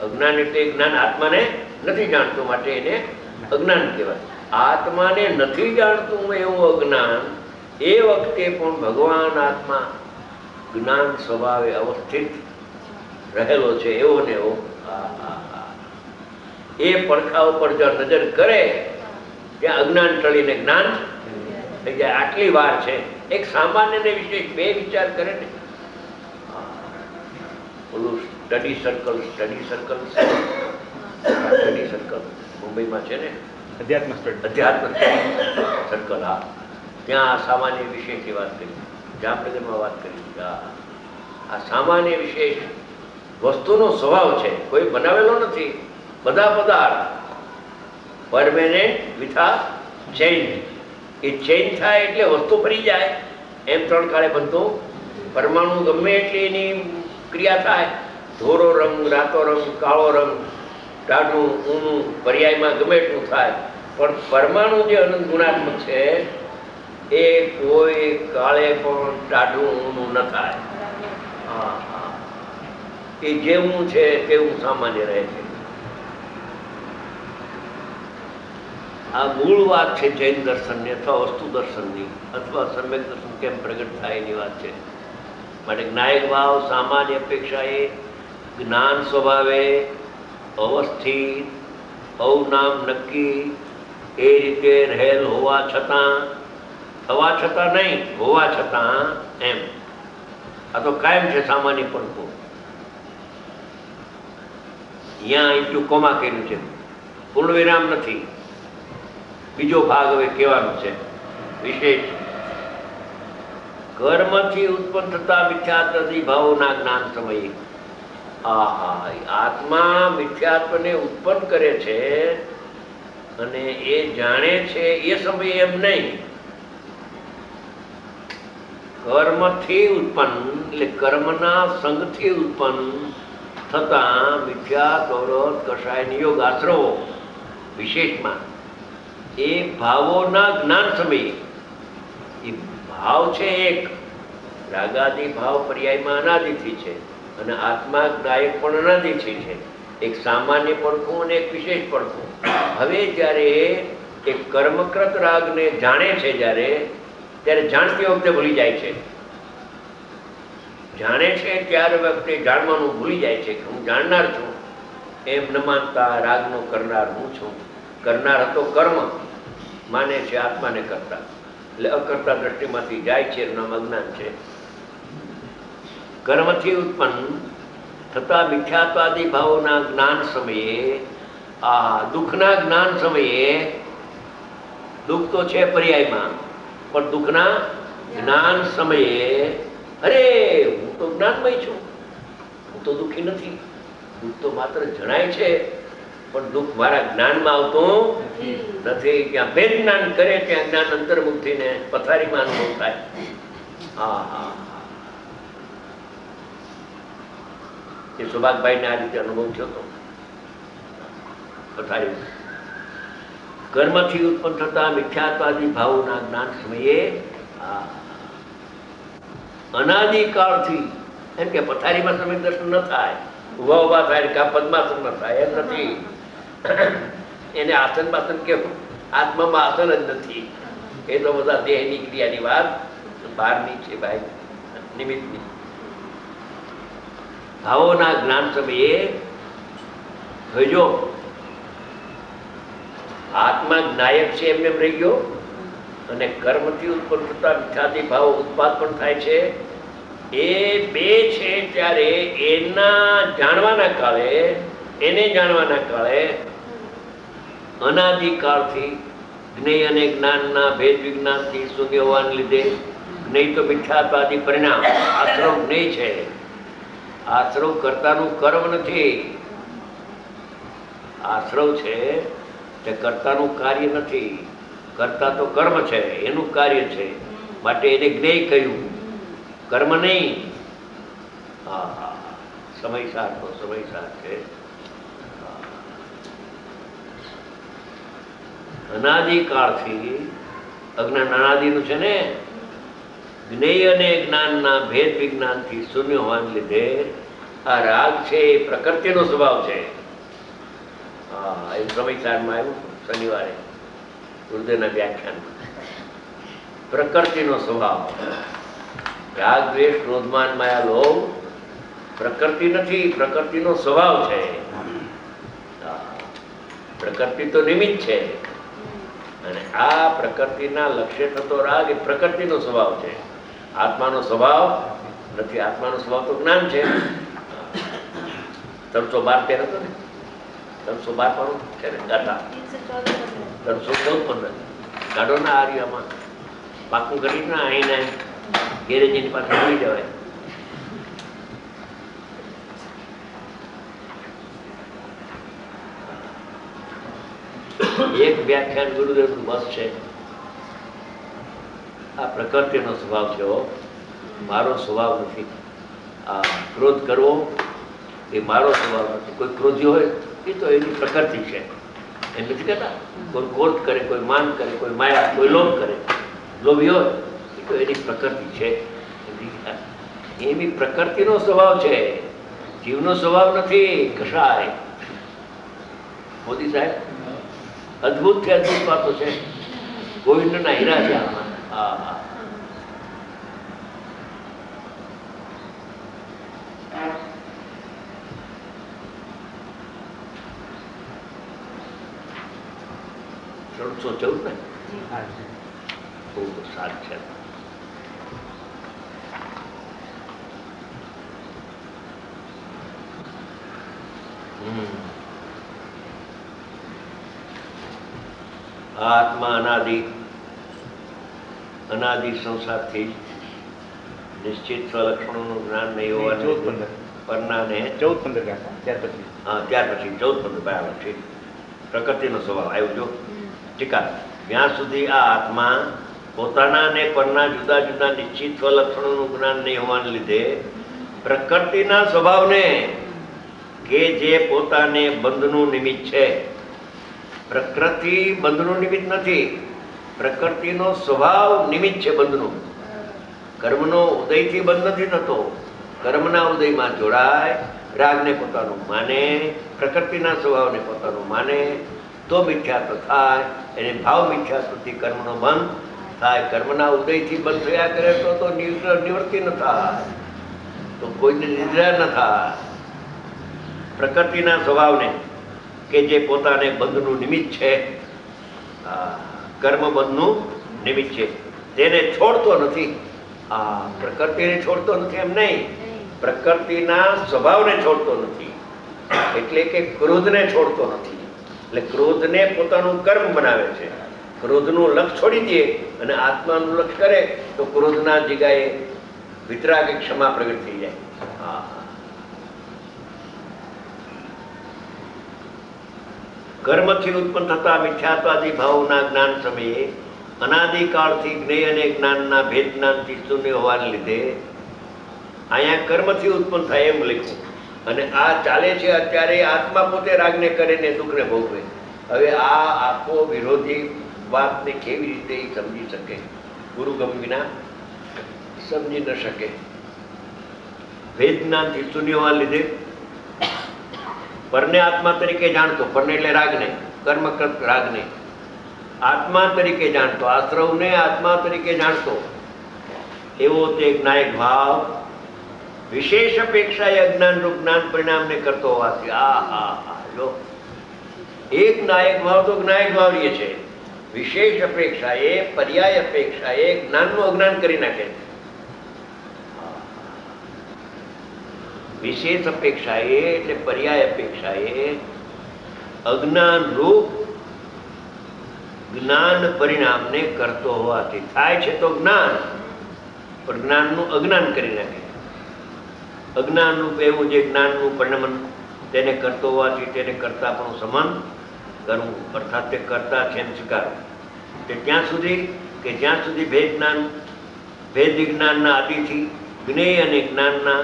[SPEAKER 2] અજ્ઞાન એટલે જ્ઞાન આત્માને નથી જાણતું, માટે એને અજ્ઞાન કહેવાય. આત્માને નથી જાણતું એવું અજ્ઞાન એ વખતે પણ ભગવાન આત્મા જ્ઞાન સ્વભાવે અવસ્થિત રહેલો છે એવો ને એવો. એ પડખા ઉપર જો નજર કરે ત્યાં અજ્ઞાન ટળીને જ્ઞાન થઈ જાય. આટલી વાર છે. એક સામાન્ય ને વિશેષ બે વિચાર કરે ને. ઓલું સ્ટડી સર્કલ મુંબઈમાં છે ને, અધ્યાત્મ સર્કલ. હા, ત્યાં સામાન્ય વિશેષની વાત કરી, જામનગરમાં વાત કરી. આ સામાન્ય વિશેષ વસ્તુનો સ્વભાવ છે, કોઈ બનાવેલો નથી. બધા પદાર્થ પરમેનન્ટ વિથઆઉટ ચેન્જ. એ ચેન્જ થાય એટલે વસ્તુ ફરી જાય. એમ ત્રણ કાળે બનતું પરમાણુ ગમે એટલી એની ક્રિયા થાય, ધોરો રંગ, રાતો રંગ, કાળો રંગ, ટાઢું ઊનું, પર્યાયમાં ગમે એટલું થાય, પણ પરમાણુ જે અનંત ગુણાત્મક છે એ કોઈ કાળે પણ ટાઢું ઊનું ન થાય. એ જેવું છે તેવું સામાન્ય રહે છે. આ મૂળ વાત છે જૈન દર્શનની અથવા વસ્તુ દર્શનની અથવા સમ્યક દર્શન કેમ પ્રગટ થાય એની વાત છે. માટે જ્ઞાયક ભાવ સામાન્ય અપેક્ષાએ જ્ઞાન સ્વભાવે અવસ્થિત અવનામ નક્કી એ રીતે રહેલ હોવા છતાં નહીં, હોવા છતાં એમ. આ તો કાયમ છે સામાન્ય પડખું. અહીંયા ઇન્ટુ કોમા કર્યું છે, પૂર્ણ વિરામ નથી. બીજો ભાગ હવે કહેવાનો છે. વિશેષ કર્મથી ઉત્પન્ન થતા મિથ્યાત્વથી ભાવોના જ્ઞાન સમયે આત્મા મિથ્યાત્વને ઉત્પન્ન કરે છે અને એ જાણે છે એ સમયે એમ નહીં. કર્મથી ઉત્પન્ન એટલે કર્મના સંગથી ઉત્પન્ન થતા મિથ્યા કૌરવ કષાય નિયોગ આશ્રવો વિશેષમાં એ ભાવોના જ્ઞાન સમયે એ ભાવ છે એક રાગાદી ભાવ પર્યાયમાં અનાદિથી છે અને આત્મા જ્ઞાયક પણ અનાદિથી છે. એક સામાન્ય પડખું અને એક વિશેષ પડખું. હવે જ્યારે એક કર્મકૃત રાગને જાણે છે ત્યારે જાણતી વખતે ભૂલી જાય છે. જાણે છે ત્યારે વખતે જાણવાનું ભૂલી જાય છે કે હું જાણનાર છું એમ ન માનતા રાગનો કરનાર હું છું. કરનાર હતો કર્મ માને છે આત્માને કરતા એટલે અકર્તા દ્રષ્ટિમાંથી જાય છે એનું નામ અજ્ઞાન છે. કર્મથી ઉત્પન્ન થતા મિથ્યાત્વાદી ભાવોના જ્ઞાન સમયે દુઃખના જ્ઞાન સમયે દુઃખ તો છે પર્યાયમાં પણ દુઃખના જ્ઞાન સમયે અરે હું તો જ્ઞાનમય છું, હું તો દુઃખી નથી. દુઃખ તો માત્ર જણાય છે પણ દુઃખ મારા જ્ઞાનમાં આવતું નથી. ત્યાં ભેદ જ્ઞાન કરે ત્યાં જ્ઞાન અંતર્મુખ થઈને પથારીમાં અનુભવ થાય. એ સુભાગભાઈને આ રીતે અનુભવ થયો હતો પથારી. કર્મથી ઉત્પન્ન થતા મિથ્યાત્વાદી ભાવોના જ્ઞાન સમયે અનાદિકાળથી એમ કે પથારીમાં સમય દર્શન ન થાય, ઉભા ઉભા થાય કા પદ્માસન ન થાય એમ નથી. એને આસન બાસન કેવું? આત્મામાં આસન જ નથી. એ તો બધા દેહની ક્રિયાની વાત બહારની છે ભાઈ, નિમિત્તની. ભાવોના જ્ઞાન સમયે જોઈજો આત્મા જ્ઞાયક છે એમ એમ રહી ગયો અને કર્મથી ઉત્પન્ન થતા મિથ્યાદી ભાવ ઉત્પાદ પણ થાય છે. એ બે છે ત્યારે એના જાણવાના કાળે અનાદિકાળથી જ્ઞેય અને જ્ઞાનના ભેદ વિજ્ઞાનથી શૂન્ય હોવાને લીધે જ્ઞેય તો મિથ્યાત્વાદી પરિણામ, આશ્રવ જ્ઞેય છે. આશ્રવ કર્તાનું કર્મ નથી. આશ્રવ છે તે કર્તાનું કાર્ય નથી. કર્તા તો કર્મ છે, એનું કાર્ય છે, માટે એને જ્ઞેય કહ્યું, કર્મ નહીં. સમયસાર તો સમયસાર છે. અનાદિકાળથી અજ્ઞાન અનાદિનું છે ને, જ્ઞેય અને જ્ઞાનના ભેદ વિજ્ઞાનથી શૂન્ય હોવાને લીધે આ રાગ છે એ પ્રકૃતિનો સ્વભાવ છે. એ સમયસારમાં આવ્યું શનિવારે ગુરુદેવના વ્યાખ્યાનમાં. પ્રકૃતિનો સ્વભાવ રાગ દ્વેષ ક્રોધમાન માયા લોભ પ્રકૃતિ નથી, પ્રકૃતિનો સ્વભાવ છે. પ્રકૃતિ તો નિમિત્ત છે અને આ પ્રકૃતિના લક્ષ્ય થતો રાગ એ પ્રકૃતિનો સ્વભાવ છે, આત્માનો સ્વભાવ નથી. આત્માનો સ્વભાવ તો જ્ઞાન છે. 312 હતો ને, 312 પણ છે ને ગાથા, 314 કાઢો ના આર્યમાં પાકું કરી ના અહીંને ગેરેજની પાસે ભૂલી જવાય. એક વ્યાખ્યાન ગુરુદેવનું બસ છે. આ પ્રકૃતિનો સ્વભાવ છે, મારો સ્વભાવ નથી. આ ક્રોધ કરવો એ મારો સ્વભાવ નથી. કોઈ ક્રોધી હોય એ તો એની પ્રકૃતિ છે, એમ નથી કહેતા. કોઈ ક્રોધ કરે, કોઈ માન કરે, કોઈ માયા, કોઈ લોભ કરે. લોભી હોય એ તો એની પ્રકૃતિ છે. એની પ્રકૃતિનો સ્વભાવ છે, જીવનો સ્વભાવ નથી. કશાય મોદી સાહેબ અદભુત છે, અદભુત વાતો છે. ગોવિંદના હીરા છે આમાં. ત્રણસો 14 ને બહુ સારું છે. આત્મા અનાદિ અનાદિ સંસારથી નિશ્ચિત સ્વલક્ષણોનું જ્ઞાન નહીં હોવાનું પરનાને
[SPEAKER 4] 14-15 ગાથા ત્યાર પછી
[SPEAKER 2] હા ત્યાર પછી 14-15 બરાબર છે. પ્રકૃતિનો સ્વભાવ આવ્યો જો ટીકા. જ્યાં સુધી આ આત્મા પોતાના અને પરના જુદા જુદા નિશ્ચિત સ્વલક્ષણોનું જ્ઞાન નહીં હોવાને લીધે પ્રકૃતિના સ્વભાવને કે જે પોતાને બંધનું નિમિત્ત છે, પ્રકૃતિ બંધનું નિમિત્ત નથી, પ્રકૃતિનો સ્વભાવ નિમિત્ત છે બંધનું. કર્મનો ઉદયથી બંધ નથી થતો, કર્મના ઉદયમાં જોડાય, રાગને પોતાનું માને, પ્રકૃતિના સ્વભાવને પોતાનું માને તો મિથ્યાત્વ થાય. એને ભાવ મિથ્યાત્વથી કર્મનો બંધ થાય. કર્મના ઉદયથી બંધ થયા કરે તો નિવૃત્તિ ન થાય, તો કોઈને નિદ્રા ન થાય. પ્રકૃતિના સ્વભાવને કે જે પોતાને બંધનું નિમિત્ત છે, કર્મ બંધનું નિમિત્ત છે, તેને છોડતો નથી. પ્રકૃતિને છોડતો નથી એમ નહીં, પ્રકૃતિના સ્વભાવને છોડતો નથી, એટલે કે ક્રોધને છોડતો નથી. એટલે ક્રોધને પોતાનું કર્મ બનાવે છે. ક્રોધનું લક્ષ છોડી દે અને આત્માનું લક્ષ કરે તો ક્રોધના જગ્યાએ વિતરાગ ક્ષમા પ્રગટ થઈ જાય. કર્મથી ઉત્પન્ન થતા મિથ્યાત્વાદી ભાવના જ્ઞાન સમયે અનાદિકાળથી જ્ઞેય અને જ્ઞાનના ભેદ જ્ઞાનથી શૂન્ય હોવાને લીધે અહીંયા કર્મથી ઉત્પન્ન થાય એમ લખ્યું. અને આ ચાલે છે અત્યારે આત્મા પોતે રાગને કરે ને દુઃખને ભોગવે. હવે આ આખો વિરોધી વાતને કેવી રીતે સમજી શકે? ગુરુગમ વિના સમજી ન શકે. ભેદ જ્ઞાનથી શૂન્ય હોવાને લીધે પરને આત્મા તરીકે જાણતો, પરને એટલે રાગને, કર્મકૃત રાગને આત્મા તરીકે જાણતો, આશ્રવને આત્મા તરીકે જાણતો એવો તે જ્ઞાયક ભાવ વિશેષ અપેક્ષા એ અજ્ઞાન રૂપ જ્ઞાન પરિણામને કરતો હોવાથી જો એક નાયક ભાવ તો જ્ઞાયક ભાવ રહે છે, વિશેષ અપેક્ષા એ પર્યાય અપેક્ષા એ જ્ઞાનનું અજ્ઞાન કરી નાખે છે. વિશેષ અપેક્ષા એ એટલે પર્યાય અપેક્ષા એ અજ્ઞાન રૂપ જ્ઞાન પરિણામને કરતો હોવાથી થાય છે તો જ્ઞાન, પણ જ્ઞાનનું અજ્ઞાન કરી નાખે. અજ્ઞાન રૂપ એવું જે જ્ઞાનનું પરિણમન તેને કરતો હોવાથી તેને કરતા પણ સમાન કરવું, અર્થાત તે કરતા છે એમ સ્વીકારવું. તે ત્યાં સુધી કે જ્યાં સુધી ભેદ વિજ્ઞાનના આદિથી જ્ઞેય અને જ્ઞાનના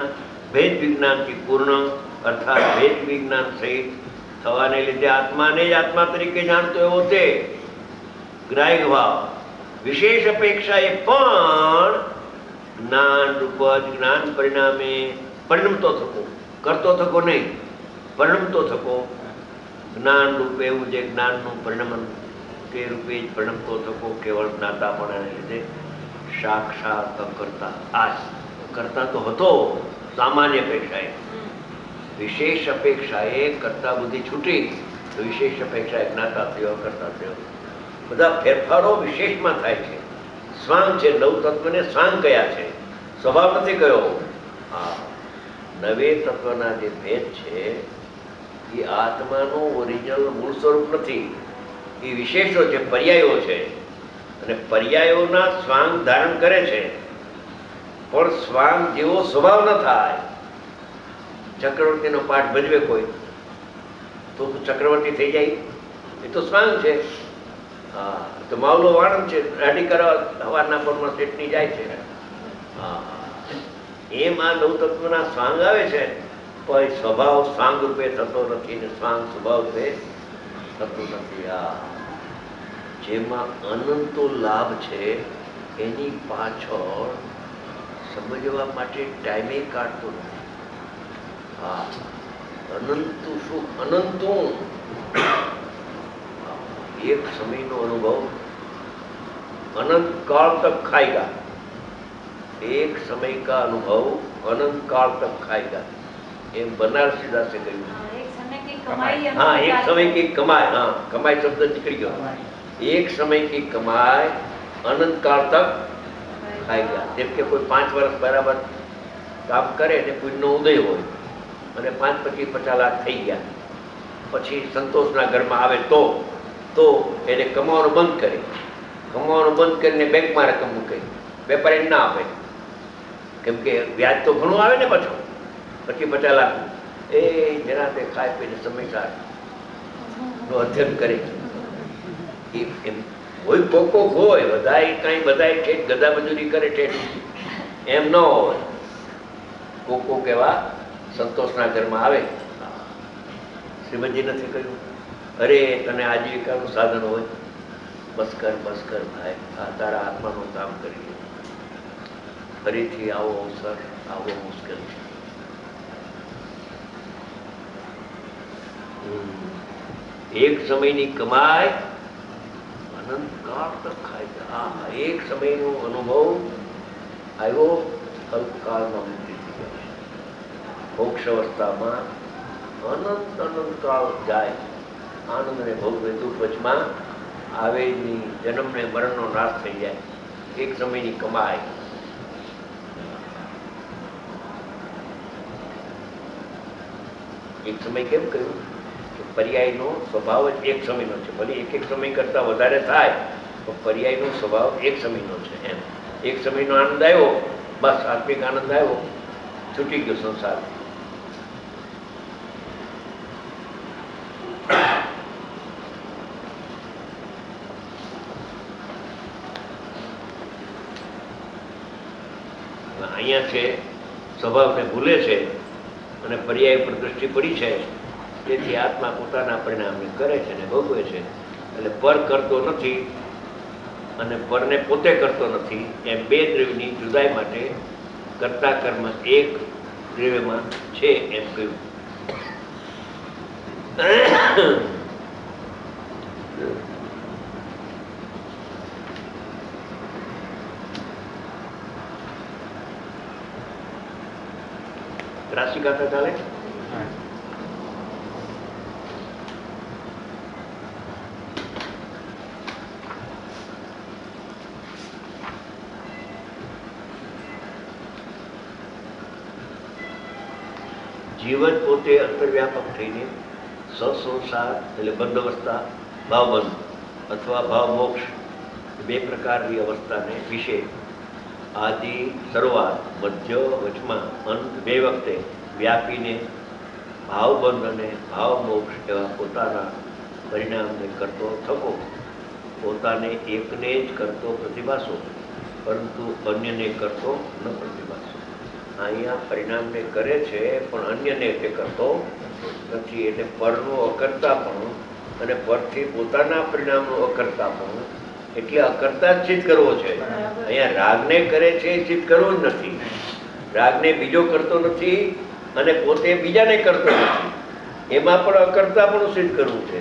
[SPEAKER 2] ભેદ વિજ્ઞાનથી પૂર્ણ અર્થાત ભેદ વિજ્ઞાન સહિત થવાને લીધે આત્માને જ આત્મા તરીકે જાણતો એવો તે ગ્રાહ્ય ભાવ વિશેષ અપેક્ષા એ પણ જ્ઞાન રૂપ જ્ઞાન પરિણામે પરિણમતો થકો, કરતો થકો નહીં, પરિણમતો થકો. જ્ઞાન રૂપે એવું જે જ્ઞાનનું પરિણમન તે રૂપે જ પરિણમતો થકો કેવળ જ્ઞાતાપણાને લીધે સાક્ષાત કરતા. આ કરતા તો હતો સામાન્ય અપેક્ષાએ, વિશેષ અપેક્ષાએ કરતા બુદ્ધિ છૂટી તો વિશેષ અપેક્ષાએ જ્ઞાતા થયો, કરતા થયો. બધા ફેરફારો વિશેષમાં થાય છે. સ્વાંગ છે, નવ તત્વને સ્વાંગ કયા છે, સ્વભાવ નથી કયો. નવે તત્વના જે ભેદ છે એ આત્માનું ઓરિજિનલ મૂળ સ્વરૂપ નથી, એ વિશેષો છે, પર્યાયો છે. અને પર્યાયોના સ્વાંગ ધારણ કરે છે, પણ સ્વાંગ જેવો સ્વભાવ ન થાય. ચક્રવર્તીનો પાઠ ભજવે કોઈ તો ચક્રવર્તી થઈ જાય, એ તો સ્વાંગ છે. તો માવલો વાણંદ છે, દાઢી કરવા હવારના પરમાં સેટની જાય છે. એમ આ નવ તત્વના સ્વાંગ આવે છે, પણ સ્વભાવ સ્વાંગ રૂપે થતો નથી ને સ્વાંગ સ્વભાવ રૂપે થતું નથી. જેમાં અનંતો લાભ છે એની પાછળ સમજવા માટે ટાઈમે કાઢતો નથી. અનંતું સુખ, અનંતું एक समय नो अनुभव अनंत काल तक खाएगा, एक समय का अनुभव अनंत काल तक खाएगा. ये बनारसी दास से कह્યું.
[SPEAKER 3] एक समय की कमाई,
[SPEAKER 2] हाँ एक समय की कमाई, हाँ कमाई शब्द निकल गयो. एक समय की कमाई अनंत काल तक खाएगा. જેમ કે કોઈ 5 વર્ષ બરાબર કામ કરે ને પુણ્યનો ઉદય હોય અને 5 પછી 50 લાખ થઈ ગયા, પછી સંતોષના ઘરમાં આવે તો એને કમાવાનું બંધ કરે કમાવાનું બંધ કરીને બેંકમાં રકમ મૂકે, વેપારી ના આપે, કેમ કે વ્યાજ તો ઘણું આવે ને પાછું, 25-50 લાખ. એ જેના તે ખાઈ પીને સમયસર નું અધ્યયન કરે. એમ કોઈ કોકો હોય, બધાય કાંઈ બધાય ઠેઠ ગધા મજૂરી કરે ઠેઠ, એમ ન હોય. કોકો કેવા સંતોષના ઘરમાં આવે. શ્રીમદજી નથી કહ્યું, અરે તને આજીવિકાનું સાધન હોય, બસ કર ભાઈ, આ તારા આત્માનું કામ કરી, ફરીથી આવો અવસર આવવો મુશ્કેલ છે. એક સમયની કમાઈ અનંતકાળ તક ખાય છે. આ એક સમયનો અનુભવ આવ્યો, અલ્પકાળમાં મુક્તિ થઈ જાય છે. મોક્ષ અવસ્થામાં અનંતકાળ જાય, આનંદ ને ભોગવે, દુઃખ વચમાં આવે નહીં, જન્મ ને મરણનો નાશ થઈ જાય. એક સમયની કમાઈ. એક સમય કેમ કહ્યું? પર્યાયનો સ્વભાવ જ એક સમયનો છે. ભલે એક સમય કરતા વધારે થાય તો પર્યાયનો સ્વભાવ એક સમયનો છે. એમ એક સમયનો આનંદ આવ્યો, બસ આત્મિક આનંદ આવ્યો, છૂટી ગયો સંસાર. અહીંયા છે સ્વભાવને ભૂલે છે અને પર્યાય પર દ્રષ્ટિ પડી છે, તેથી આત્મા પોતાના પરિણામને કરે છે અને ભોગવે છે. એટલે પર કરતો નથી અને પરને પોતે કરતો નથી, એમ બે દ્રવ્યની જુદાઈ માટે કર્તા કર્મ એક દ્રવ્યમાં છે એમ કહ્યું. રાશિ ગાતા ચાલે. જીવન પોતે અંતર્વ્યાપક થઈને સસંસાર એટલે બંધ અવસ્થા, ભાવબંધ અથવા ભાવ મોક્ષ, બે પ્રકારની અવસ્થાને વિશે આદિ, શરૂઆત, મધ્ય, વચમાં, અંત બે વખતે વ્યાપીને ભાવબંધ અને ભાવ મોક્ષ એવા પોતાના પરિણામને કરતો થકો, પોતાને એકને જ કરતો પ્રતિભાસો, પરંતુ અન્યને કરતો ન પ્રતિભાસો. અહીંયા પરિણામને કરે છે પણ અન્યને તે કરતો નથી. એટલે પરનું અકર્તાપણું અને પરથી પોતાના પરિણામનું અકર્તાપણું, એટલે અકર્તા જ સિદ્ધ કરવો છે. અહીંયા રાગને કરે છે એ સિદ્ધ કરવો જ નથી. રાગને બીજો કરતો નથી અને પોતે બીજાને કરતો નથી, એમાં પણ અકર્તાપણું સિદ્ધ કરવું છે.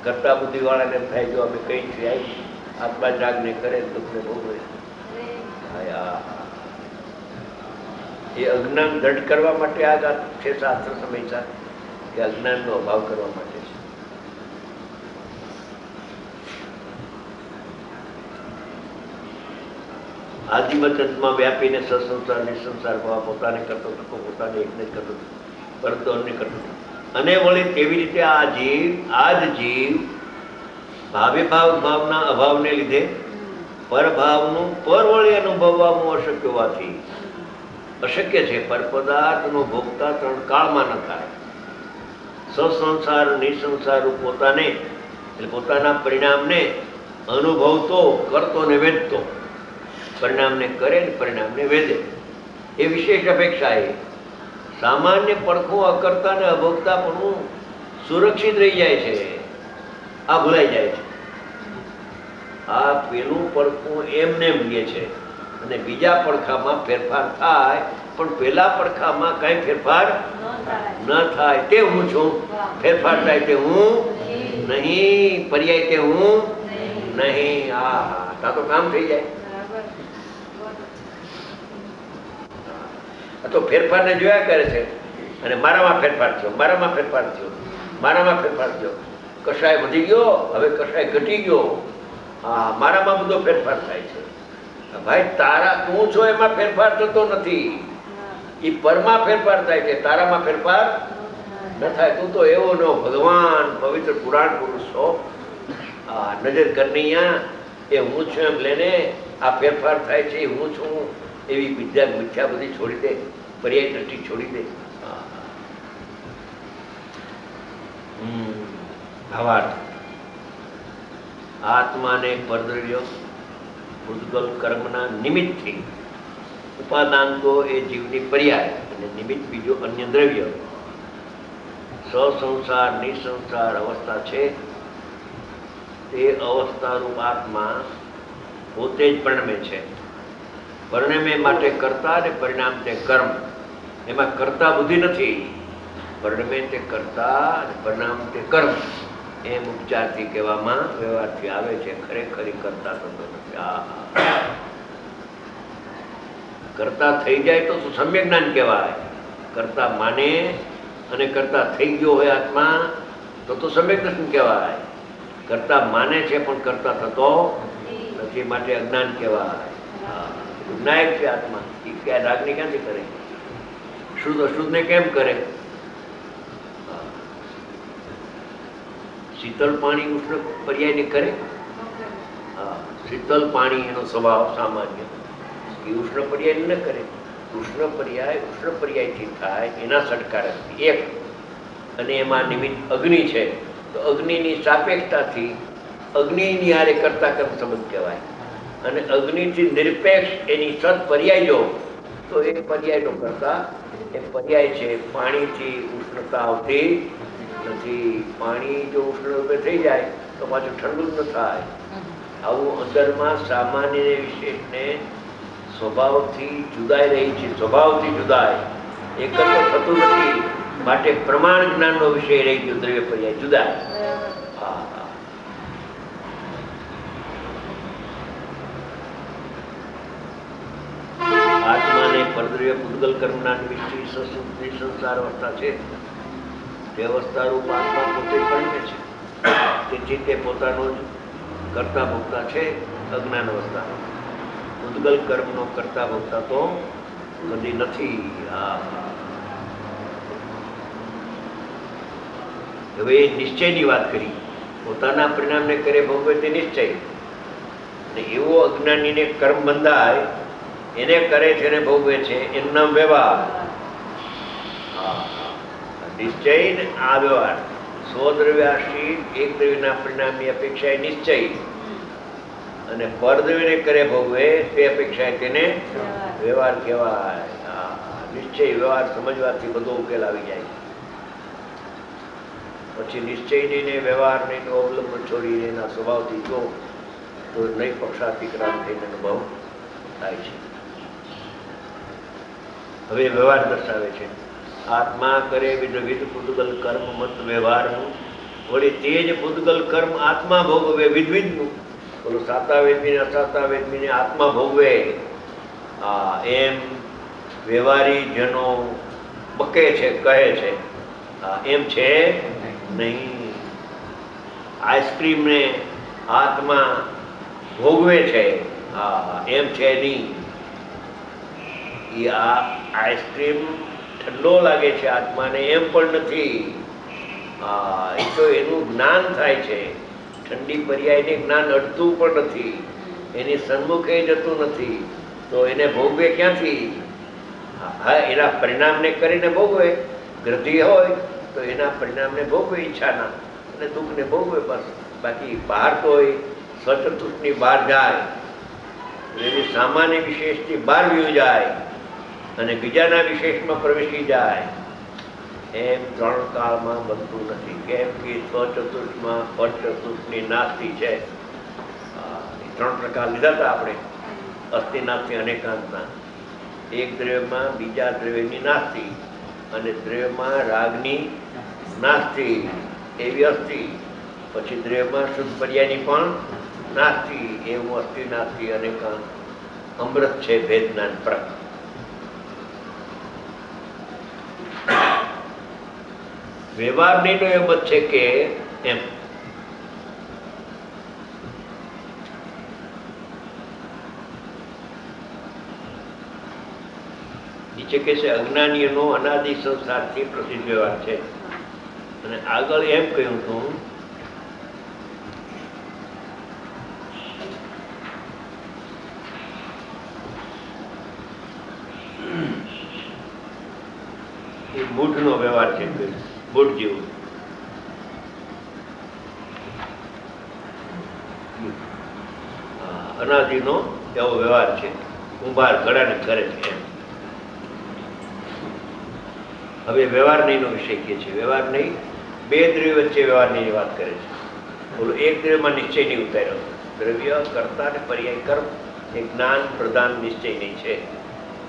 [SPEAKER 2] કરતા બુદ્ધિ વાળાને એમ થાય, જો અમે કઈ છે આત્મા જ રાગને કરે, દુઃખને ભોગવે. એ અજ્ઞાન દઢ કરવા માટે આ છે શાસ્ત્ર સમયસર, કે અજ્ઞાનનો અભાવ કરવા માટે છે. આદિમચંદમાં વ્યાપીને સસંસાર નિસંસાર ભાવ પોતાને કરતો થકો, પોતાને એકને જ કરતો થકો, પરંતુ અન્ય કરતો થકો. અને વળી કેવી રીતે આ જ જીવ ભાવે ભાવના અભાવને લીધે પરભાવનું પર વળી અનુભવવામાં અશક્ય હોવાથી, અશક્ય છે પર પદાર્થનો ભોગતા ત્રણ કાળમાં ન થાય. સસંસાર નિસંસાર પોતાને એટલે પોતાના પરિણામને અનુભવતો, કરતો ને વેદતો, પરિણામને કરે ને પરિણામને વેદે, એ વિશેષ અપેક્ષા. એ સામાન્ય પડખું અકર્તા ને અભોગતા પણ સુરક્ષિત રહી જાય છે, આ ભૂલાઈ જાય છે. આ પેલું પડખું એમને લે છે અને બીજા પડખામાં ફેરફાર થાય, પણ પેલા પડખામાં કઈ ફેરફાર ન થાય. તે હું છું, ફેરફાર થાય તે હું નહીં, પર્યાય તે હું નહીં. આ તો કામ થઈ જાય. તો ફેરફારને જોયા કરે છે અને મારામાં ફેરફાર થયો, મારામાં ફેરફાર થયો, મારામાં ફેરફાર થયો. કશાય વધી ગયો, હવે કશાય ઘટી ગયો. હા, મારામાં બધો ફેરફાર થાય છે. ભાઈ તારા તું છો એમાં ફેરફાર થતો નથી, એ પરમાં ફેરફાર થાય છે, તારામાં ફેરફાર ન થાય. તું તો એવો નો ભગવાન પવિત્ર પુરાણ પુરુષ છો, આ નજર કરનૈયા એ હું છું એમ લેને, આ ફેરફાર થાય છે હું છું એવી મિથ્યા બધી છોડી દે, પર્યાય દ્રષ્ટિ છોડી દે. ભાવાર્થ આત્માને પરદ્રવ્ય ભૂતગલ કર્મના નિમિત્તથી, ઉપાદાન તો એ જીવની પર્યાય અને નિમિત્ત બીજો અન્ય દ્રવ્ય, સસંસાર નિસંસાર અવસ્થા છે. તે અવસ્થારૂપ આત્મા પોતે જ પરિણમે છે. પરિણમે માટે કર્તા અને પરિણામ તે કર્મ. એમાં કર્તા બુદ્ધિ નથી. પરિણમે તે કર્તા અને પરિણામ તે કર્મ એમ ઉપચારથી કહેવામાં વ્યવહારથી આવે છે. ખરેખરી કરતા થતો નથી. કરતા થઈ જાય તો સમ્યક જ્ઞાન કહેવાય. કરતા માને અને કરતા થઈ ગયો હોય આત્મા તો સમ્યક દર્શન કહેવાય. કરતા માને છે પણ કરતા થતો નથી, માટે અજ્ઞાન કહેવાય. વિનાયક છે આત્મા. એ ક્યાં રાગની ક્યાંથી કરે? શુદ્ધ અશુદ્ધને કેમ કરે? શીતળ પાણી ઉષ્ણ પર્યાયને કરે? શીતળ પાણી એનો સ્વભાવ સામાન્ય, એ ઉષ્ણ પર્યાય ન કરે. ઉષ્ણ પર્યાયથી થાય એના સટકારથી એક, અને એમાં નિમિત્ત અગ્નિ છે તો અગ્નિની સાપેક્ષતાથી અગ્નિની હારે કરતા કર્મ સંબંધ કહેવાય. અને અગ્નિથી નિરપેક્ષ એની સત પર્યાય જો તો એ પર્યાયનો કરતા એ પર્યાય છે. પાણીથી ઉષ્ણતા આવતી નથી. પાણી જો ઉષ્ણ રૂપે થઈ જાય તો પાછું ઠંડુ જ ન થાય. આવું અંદરમાં સામાન્ય વિશેષને સ્વભાવથી જુદાઈ રહી છે. સ્વભાવથી જુદાય એક તો થતું નથી, માટે પ્રમાણ જ્ઞાનનો વિષય રહી ગયો. દ્રવ્ય પર્યાય જુદા. આત્માને પરદ્રવ્ય પૂતગલ કર્મના નિમિત્તથી સંસાર અવસ્થા છે. તે અવસ્થા રૂપ આત્મા પોતે પરિણમે છે. તેથી તે પોતાનો જ કરતા ભોગતા છે. અજ્ઞાન અવસ્થા પૂતગલ કર્મનો કરતા ભોગતા તો કદી નથી. હવે એ નિશ્ચયની વાત કરી. પોતાના પરિણામને કરે ભોગવે તે નિશ્ચય. અને એવો અજ્ઞાનીને કર્મ બંધાય એને કરે છે ને ભોગવે છે એનું નામ વ્યવહાર. નિશ્ચય ને આ વ્યવહાર. સ્વદ્રવ્યાશ્રિત એક દ્રવ્યના પરિણામની અપેક્ષાએ નિશ્ચય, અને પરદ્રવ્યને કરે ભોગવે તે અપેક્ષાએ તેને વ્યવહાર કહેવાય. નિશ્ચય વ્યવહાર સમજવાથી બધો ઉકેલ આવી જાય. પછી નિશ્ચયની ને વ્યવહારને અવલંબન છોડીને એના સ્વભાવથી જો તો નહીં પક્ષાતિક્રાંત થઈને અનુભવ થાય છે. હવે વ્યવહાર દર્શાવે છે. આત્મા કરે વિધ પૂતગલ કર્મ મત વ્યવહારનું, વળી તે જ પૂતગલ કર્મ આત્મા ભોગવે વિધનું. બોલો સાતા વેદમીને અસાતા વેદમીને આત્મા ભોગવે એમ વ્યવહારી જનો બકે છે, કહે છે. એમ છે નહીં. આઈસ્ક્રીમને આત્મા ભોગવે છે એમ છે નહીં. એ આ આઈસ્ક્રીમ ઠંડો લાગે છે આત્માને એમ પણ નથી. એ તો એનું જ્ઞાન થાય છે. ઠંડી પર્યાયને જ્ઞાન અડતું પણ નથી, એની સન્મુખે જતું નથી, તો એને ભોગવે ક્યાંથી? હા, એના પરિણામને કરીને ભોગવે. ગ્રંથિ હોય તો એના પરિણામને ભોગવે, ઈચ્છાના અને દુઃખને ભોગવે. બસ બાકી બહાર તો એ સ્વચતુષ્ટની બહાર જાય, એની સામાન્ય વિશેષથી બહાર વ્યૂ જાય અને બીજાના વિશેષમાં પ્રવેશી જાય. એમ ત્રણ કાળમાં બનતું નથી. કેમ કે સ્વચતુષ્ટમાં પરચતુષ્ટની નાસ્તિ છે. ત્રણ પ્રકાર લીધા હતા આપણે, અસ્થિનાસ્તિ અનેકાંતના. એક દ્રવ્યમાં બીજા દ્રવ્યની નાસ્તિ, અને દ્રવ્યમાં રાગની નાસ્તિ એવી અસ્થિ. પછી દ્રવ્યમાં શુદ્ધ પર્યાયની પણ નાસ્તિ, એવું અસ્થિ નાસ્તિ અનેકાંત. અમૃત છે ભેદ જ્ઞાન પ્રક. વ્યવહારની તો એમ જ છે કે એમ નીચે કે છે અજ્ઞાનીઓનો અનાદિ સંસારથી પ્રસિદ્ધ વ્યવહાર છે. અને આગળ એમ કહ્યું હતું બુઢનો વ્યવહાર છે, બુઢ જેવું. અનાદિનો એવો વ્યવહાર છે. કુંભાર ઘડાને કરે છે એમ. હવે વ્યવહાર નહીંનો વિષય કે છે. વ્યવહાર નહીં, બે દ્રવ્ય વચ્ચે વ્યવહાર નહીં વાત કરે છે. બોલો, એક દ્રવ્યમાં નિશ્ચય નહીં ઉતાર્યો. દ્રવ્ય કર્તા ને પર્યાય કર્મ એ જ્ઞાન પ્રધાન નિશ્ચય નહીં છે.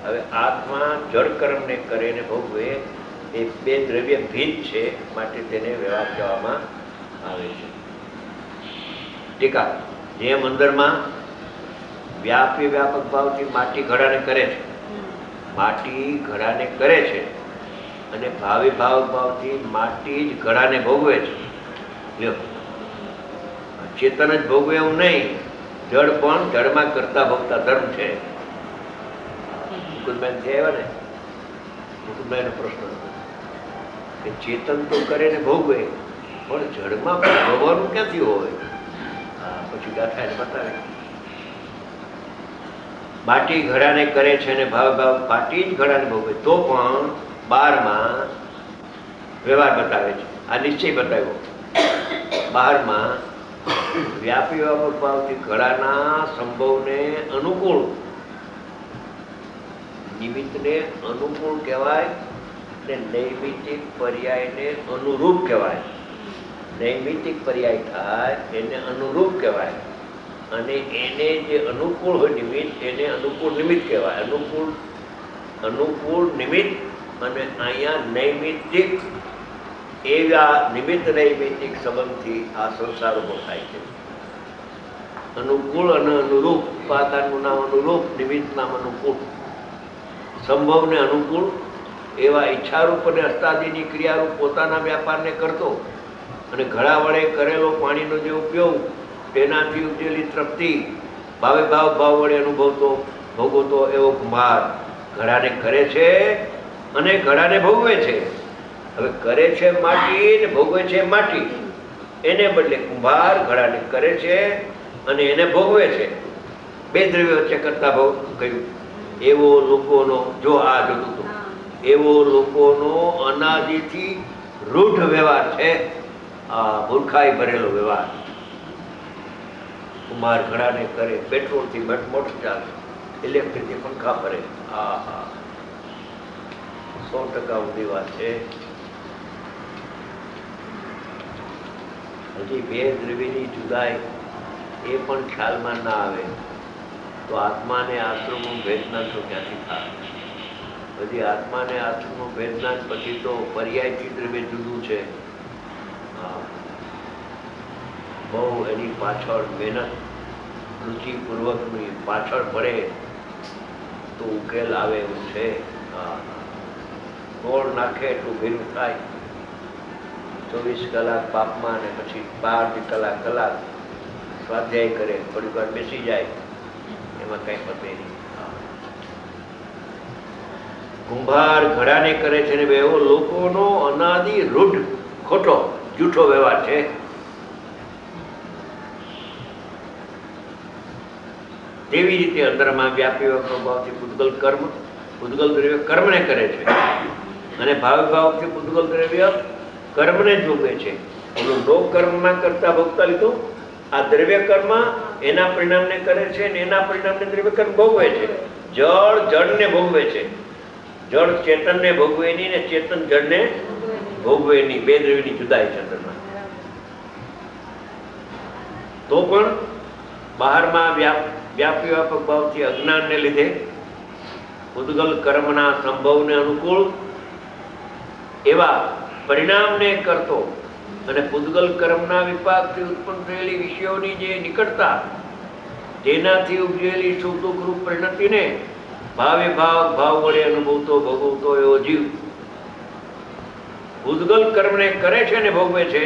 [SPEAKER 2] હવે આત્મા જળ કર્મને કરે ને ભોગવે એ બે દ્રવ્ય ભીત છે, માટે તેને વ્યવહાર કહેવામાં આવે છે. ટીકા, જેમ અંદરમાં વ્યાપી વ્યાપક ભાવથી માટી ઘડાને કરે છે, માટી ઘડાને કરે છે, અને ભાવિ ભાવક ભાવથી માટી જ ઘડાને ભોગવે છે. લ્યો, ચેતન જ ભોગવે એવું નહીં, જળ પણ જળમાં કરતા ભોગતા ધર્મ છે. મુકુદભાઈ થી આવ્યા ને, મુકુદભાઈ નો પ્રશ્ન હતો કે ચેતન તો કરે ને ભોગવે, પણ જળમાં ભોગવવાનું ક્યાંથી હોય? પછી ગાથા એને બતાવે, માટી ઘડાને કરે છે અને ભાવ ભાવ માટી જ ઘડાને ભોગવે, તો પણ 12માં વ્યવહાર બતાવે છે. આ નિશ્ચય બતાવ્યો. 12માં વ્યાપી વ્યાપક ભાવથી ઘડાના સંભવને અનુકૂળ, નિમિત્તને અનુકૂળ કહેવાય ને નૈમિતિક પર્યાયને અનુરૂપ કહેવાય. નૈમિતિક પર્યાય થાય એને અનુરૂપ કહેવાય, અને એને જે અનુકૂળ હોય નિમિત્ત એને અનુકૂળ નિમિત્ત કહેવાય. અનુકૂળ નિમિત્ત, અને અહીંયા નૈમિતિક એવા નિમિત્ત નૈમિતિક સંબંધથી આ સંસાર ઉભો થાય છે. અનુકૂળ અને અનુરૂપ, ઉપાદાનનું નામ અનુરૂપ, નિમિત્ત નામ અનુકૂળ. સંભવને અનુકૂળ એવા ઈચ્છારૂપ અને અષ્ટાદિની ક્રિયારૂપ પોતાના વ્યાપારને કરતો, અને ઘડા વડે કરેલો પાણીનો જે ઉપયોગ તેનાથી ઉપજેલી તૃપ્તિ ભાવે ભાવ ભાવ વડે અનુભવતો ભોગવતો એવો કુંભાર ઘડાને કરે છે અને ઘડાને ભોગવે છે. હવે કરે છે માટી ને ભોગવે છે માટી, એને બદલે કુંભાર ઘડાને કરે છે અને એને ભોગવે છે. બે દ્રવ્ય વચ્ચે કરતા ભાવ કહ્યું. એવો લોકોનો, જો આ જોતું હતું, એવો લોકોનો અનાદિથી રૂઢ વ્યવહાર છે. આ મૂર્ખાઈ ભરેલો વ્યવહાર. કુમાર ઘડાને કરે, પેટ્રોલથી મોટર ચાલે, ઇલેક્ટ્રિકથી પંખા ભરે. હા હા, 100% ઊંધી વાત છે. હજી બે દ્રવ્યની જુદાઈ એ પણ ખ્યાલમાં ના આવે તો આત્માને આશ્રમનું ભેદનાન તો ક્યાંથી થાય? હજી આત્માને આશ્રમનું ભેદનાન પછી તો પર્યાયથી દ્રવ્ય જુદું છે. બહુ એની પાછળ મહેનત રુચિપૂર્વકની પાછળ પડે તો ઉકેલ આવે એવું છે. ગોળ નાખે એટલું ભેરું થાય. 24 કલાક પાપમાં અને પછી 12 કલાક સ્વાધ્યાય કરે, થોડીક વાર બેસી જાય, એમાં કઈ પતે નહીં. કુંભાર ઘડાને કરે છે ને એવો લોકોનો અનાદિ રૂઢ ખોટો જૂઠો વ્યવહાર છે. તેવી રીતે અંદરમાં વ્યાપી ભાવથી પૂતગલ કર્મ, પૂતગલ દ્રવ્ય કર્મને કરે છે, અને ભાવ ભાવથી પૂતગલ દ્રવ્ય કર્મને જ ભોગવે છે. એનું લોક કર્મમાં કરતા ભોગતા લીધું, આ દ્રવ્ય કર્મ એના પરિણામને કરે છે અને એના પરિણામને દ્રવ્ય કર્મ ભોગવે છે. જળ જળને ભોગવે છે, જળ ચેતનને ભોગવે નહીં ને ચેતન જળને ભોગવે નહીં. બે દ્રવ્યની જુદાઈ છે અંદરમાં. તો પણ બહારમાં વ્યાપી વ્યાપક ભાવથી અજ્ઞાનને લીધે ઉદ્ગલ કર્મના સંભવને અનુકૂળ એવા પરિણામને કરતો, અને પૂતગલ કર્મના વિપાકથી ઉત્પન્ન થયેલી વિષયોની જે નિકટતા તેનાથી ઉપજેલી સુખ દુઃખ રૂપ પરિણતિને ભાવે ભાવ વડે અનુભવતો ભોગવતો એવો જીવ પૂતગલ કર્મને કરે છે ને ભોગવે છે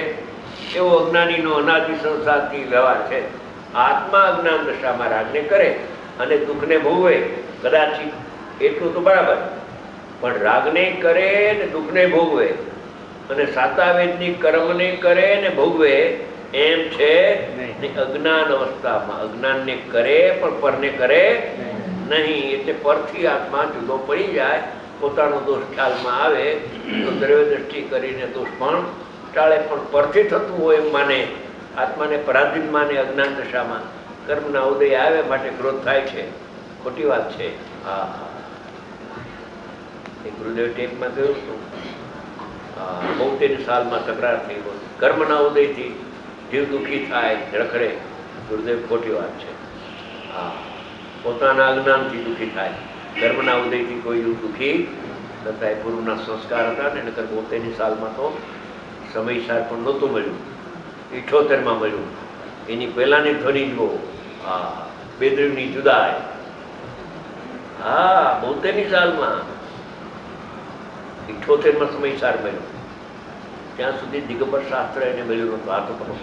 [SPEAKER 2] એવો અજ્ઞાનીનો અનાદિ સંસારથી વ્યવહાર છે. આત્મા અજ્ઞાન દશામાં રાગને કરે અને દુઃખને ભોગવે, કદાચ એટલું તો બરાબર, પણ રાગને કરે ને દુઃખને ભોગવે અને સાતાવેદની કર્મને કરે ને ભોગવે એમ છે. અજ્ઞાન અવસ્થામાં અજ્ઞાનને કરે પણ પરને કરે નહીં, એટલે પરથી આત્મા જુદો પડી જાય પોતાનો દોષ ખ્યાલમાં આવે તો દ્રવ્ય દ્રષ્ટિ કરીને દોષ પણ ટાળે. પણ પરથી થતું હોય એમ માને, આત્માને પરાધીન માને અજ્ઞાન દશામાં કર્મના ઉદય આવે માટે ક્રોધ થાય છે. ખોટી વાત છે. હા, એ ગુરુદેવ ટેપમાં કહ્યું હતું, 72 સાલમાં તકરાર થઈ ગઈ. કર્મના ઉદયથી જીવ દુઃખી થાય, રખડે. ગુરુદેવ ખોટી વાત છે. હા, પોતાના અજ્ઞાનથી દુઃખી થાય, કર્મના ઉદયથી કોઈ દુઃખી ન થાય. પૂર્વના સંસ્કાર હતા ને, નકર 72 સાલમાં તો સમયસાર પણ નહોતું મળ્યું. 78માં મળ્યું. એની પહેલાની ધ્વનિ જુઓ. હા, બેદરીની જુદાઈ. હા, 72 સાલમાં 78માં સમયસાર મળ્યો. ત્યાં સુધી દિગંબર શાસ્ત્ર એને મળ્યું નહોતું. આ તો પણ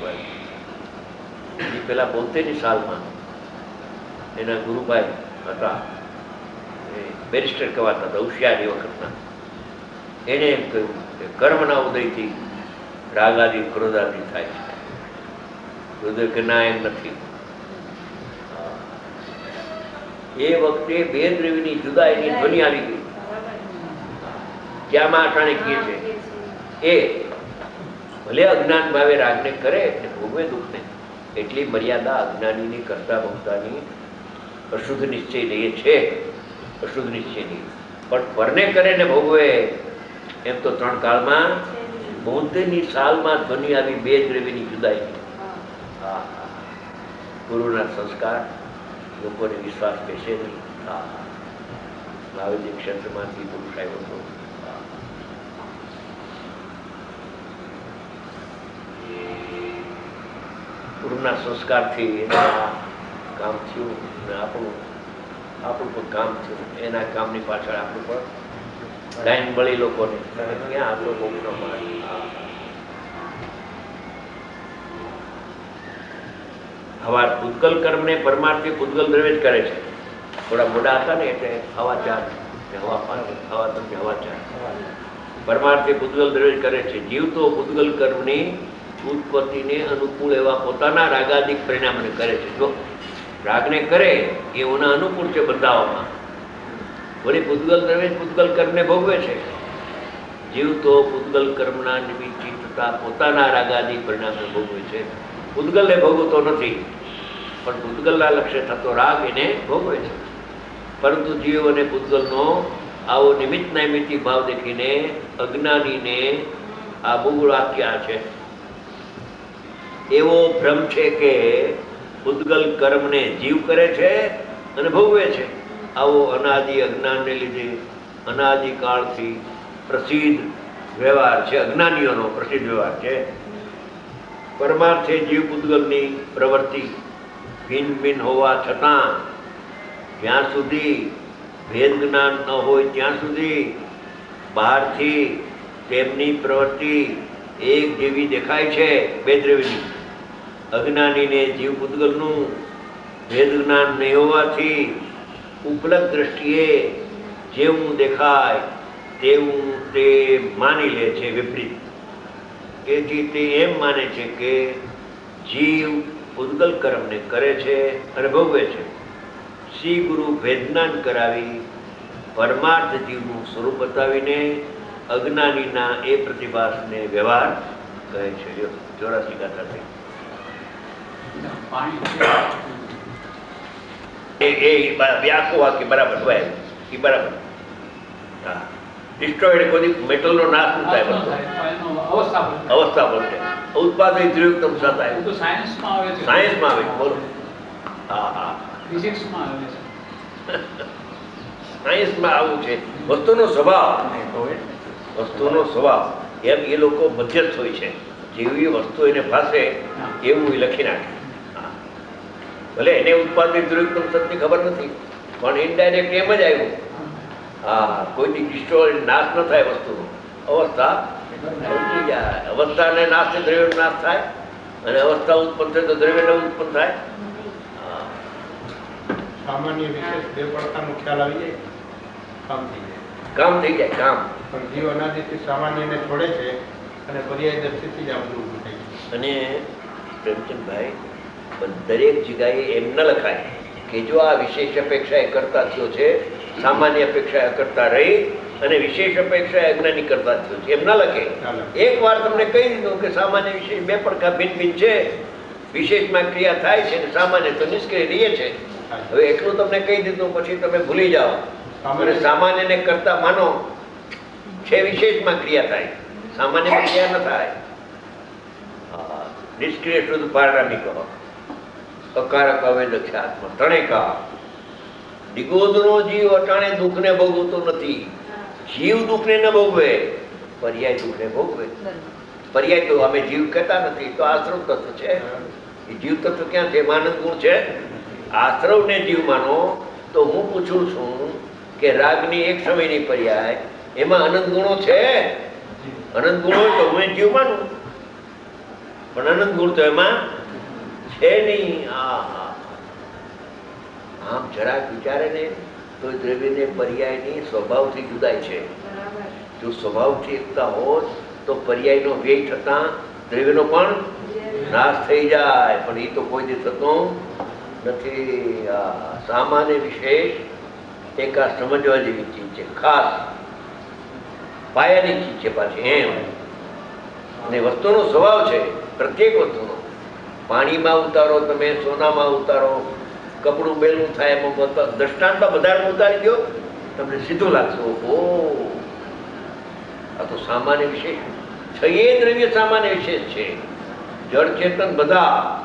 [SPEAKER 2] એની પહેલા 72 સાલમાં એના ગુરુભાઈ હતા, એ બેરિસ્ટર કહેવાતા હતા, હોશિયારી વખતના. એને એમ કહ્યું કે કર્મના ઉદયથી રાગાદી ક્રોધાદી થાય છે. ગુરુદેવ કે ના, એમ નથી. એ વખતે બે દ્રવ્યની જુદાઈની ધ્વનિ આવી ગઈ. ક્યાંમાં અટાણે કહે છે એ ભલે અજ્ઞાન ભાવે રાગને કરે એટલે ભોગવે દુઃખને. એટલી મર્યાદા અજ્ઞાનીની કરતા ભોગતાની અશુદ્ધ નિશ્ચય લઈએ છે. અશુદ્ધ નિશ્ચય નહીં, પણ પરને કરે ને ભોગવે એમ તો 3 કાળમાં 72 સાલમાં ધ્વનિ આવી બે દ્રવ્યની જુદાઈ. હા, ગુરુના સંસ્કાર લોકોને વિશ્વાસ બેસે નહીં. હા, ભાવજી ક્ષેત્રમાંથી પુરુષ આવ્યો હતો. ગુરુના સંસ્કારથી એના કામ થયું ને આપણું પણ કામ થયું. એના કામની પાછળ આપણું પણ લાઈન મળી લોકોને. ક્યાં આપણો બહુ ન મળે. હવા પૂતગલ કર્મને પરમાર્થી પૂતગલ દ્રવ્ય જ કરે છે. થોડા મોડા હતા ને એટલે હવા 4 હવા 5 હવા 3 હવા 4 પરમાર્થી પૂતગલ દ્રવ્ય કરે છે. જીવ તો પૂતગલ કર્મની ઉત્પત્તિને અનુકૂળ એવા પોતાના રાગાદિક પરિણામને કરે છે. જો રાગને કરે એઓના અનુકૂળ છે બંધાવામાં. વળી પૂતગલ દ્રવ્ય પૂતગલ કર્મને ભોગવે છે. જીવ તો પૂતગલ કર્મના નિમિત્તથી થતા પોતાના રાગાદિક પરિણામને ભોગવે છે. પૂતગલને ભોગવતો નથી, પણ પૂતગલના લક્ષ્ય થતો રાગ એને ભોગવે છે. પરંતુ જીવ અને પૂતગલનો આવો નિમિત્ત નૈમિત્તિક ભાવ દેખીને અજ્ઞાનીને આ બહુ વાક્ય છે. એવો ભ્રમ છે કે પૂતગલ કર્મને જીવ કરે છે અને ભોગવે છે. આવો અનાદિ અજ્ઞાનને લીધે અનાદિકાળથી પ્રસિદ્ધ વ્યવહાર છે. અજ્ઞાનીઓનો પ્રસિદ્ધ વ્યવહાર છે. પરમાર્થે જીવ પૂતગલની પ્રવૃત્તિ ભિન્ન ભિન્ન હોવા છતાં જ્યાં સુધી ભેદ જ્ઞાન ન હોય ત્યાં સુધી બહારથી તેમની પ્રવૃત્તિ એક જેવી દેખાય છે. બે દ્રવ્યની અજ્ઞાનીને જીવ પૂતગલનું ભેદ જ્ઞાન નહીં હોવાથી ઉપલબ્ધ દ્રષ્ટિએ જેવું દેખાય તેવું તે માની લે છે વિપરીત. એથી તે એમ માને છે કે જીવ પૂતગલ કર્મને કરે છે અને ભોગવે છે. શ્રી ગુરુ ભેદજ્ઞાન કરાવી પરમાર્થ જીવનું સ્વરૂપ બતાવીને અજ્ઞાનીના એ પ્રતિભાસને વ્યવહાર કહે છે. 84 ગાથા થઈ. એ આખું વાક્ય બરાબર હોય એ બરાબર. હા, ડિસ્ટ્રોઈડ કોઈ મેટલનો નાશ ન થાય, અવસ્થા બનશે. ઉત્પાદન દ્રવ્યુક્તમ સતાય સાયન્સમાં આવે છે. બોલો. હા હા, સાયન્સમાં આવું છે. વસ્તુનો સ્વભાવ એમ એ લોકો મધ્યસ્થ હોય છે. જેવી વસ્તુ એને ભાષે એવું એ લખી નાખે. ભલે એને ઉત્પાદિત દ્રવ્યુક્તમ સતની ખબર નથી, પણ ઇનડાયરેક્ટ એમ જ આવ્યું. હા, કોઈની ડિસ્ટ્રોય નાશ ન થાય વસ્તુનો. અવસ્થા અવસ્થાને નાશ થાય, દ્રવ્યનો નાશ થાય, અને અવસ્થા ઉત્પન્ન થાય તો દ્રવ્યને ઉત્પન્ન થાય.
[SPEAKER 4] સામાન્ય વિશેષ બે પડકારનો ખ્યાલ આવી જાય, કામ થઈ જાય કામ. પણ જીવ અનાદિથી સામાન્યને છોડે છે અને પર્યાય દર્શિતથી જ આ બધું ઊભું થાય છે.
[SPEAKER 2] અને પ્રેમચંદભાઈ, દરેક જગ્યાએ એમ ન લખાય કે જો આ વિશેષ અપેક્ષા એ કરતા થયો છે, સામાન્ય અપેક્ષા કરતા રહી અને વિશેષ અપેક્ષા અજ્ઞાની કરતા થયો છે, એમ ના લખે. એક વાર તમને કહી દીધું કે સામાન્ય વિશેષ બે પડખા ભિન્ન ભિન્ન છે, વિશેષમાં ક્રિયા થાય છે અને સામાન્ય તો નિષ્ક્રિય રહે છે. હવે એટલું તમને કહી દીધું પછી તમે ભૂલી જાઓ અને સામાન્યને કરતા માનો છે, વિશેષમાં ક્રિયા થાય, સામાન્ય ક્રિયા ન થાય. નિષ્ક્રિય શુદ્ધ પારણામી કહો, અકારક અવેદક્ષાત્મ ત્રણેય કહો. નિગોદનો જીવ અટાણે દુઃખને ભોગવતો નથી. જીવ દુઃખને ન ભોગવે, પર્યાય દુઃખને ભોગવે. પર્યાય તો અમે જીવ કહેતા નથી, તો આશ્રવ તત્વ છે. એ જીવ તત્વ ક્યાં છે? એમાં આનંદ ગુણ છે. આશ્રવને જીવ માનો તો હું પૂછું છું કે રાગની એક સમયની પર્યાય એમાં અનંત ગુણો છે? અનંત ગુણો તો હું જીવ માનું, પણ અનંત ગુણ તો એમાં છે નહીં. આમ જરાક વિચારે ને તો દ્રવ્યને પર્યાયની સ્વભાવથી જુદાય છે. જો સ્વભાવથી એકતા હોત તો પર્યાયનો વ્યય થતા દ્રવ્યનો પણ નાશ થઈ જાય, પણ એ તો કોઈ દી થતો નથી. સામાન્ય વિશેષ એક આ સમજવા જેવી ચીજ છે, ખાસ પાયાની ચીજ છે પાછી એમ. અને વસ્તુનો સ્વભાવ છે, પ્રત્યેક વસ્તુનો. પાણીમાં ઉતારો તમે, સોનામાં ઉતારો, કપડું બેલું થાય એમાં દ્રષ્ટાંતમાં બધા ઉતારી દો, તમને સીધું લાગશે ઓહો આ તો સામાન્ય વિશેષ છે. એ દ્રવ્ય સામાન્ય વિશેષ છે, જળ ચેતન બધા.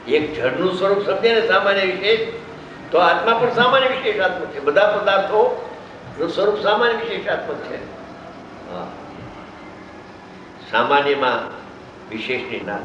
[SPEAKER 2] એક જળનું સ્વરૂપ સમજે ને સામાન્ય વિશેષ, તો આત્મા પણ સામાન્ય વિશેષાત્મક છે. બધા પદાર્થો નું સ્વરૂપ સામાન્ય વિશેષાત્મક છે. સામાન્યમાં વિશેષની ના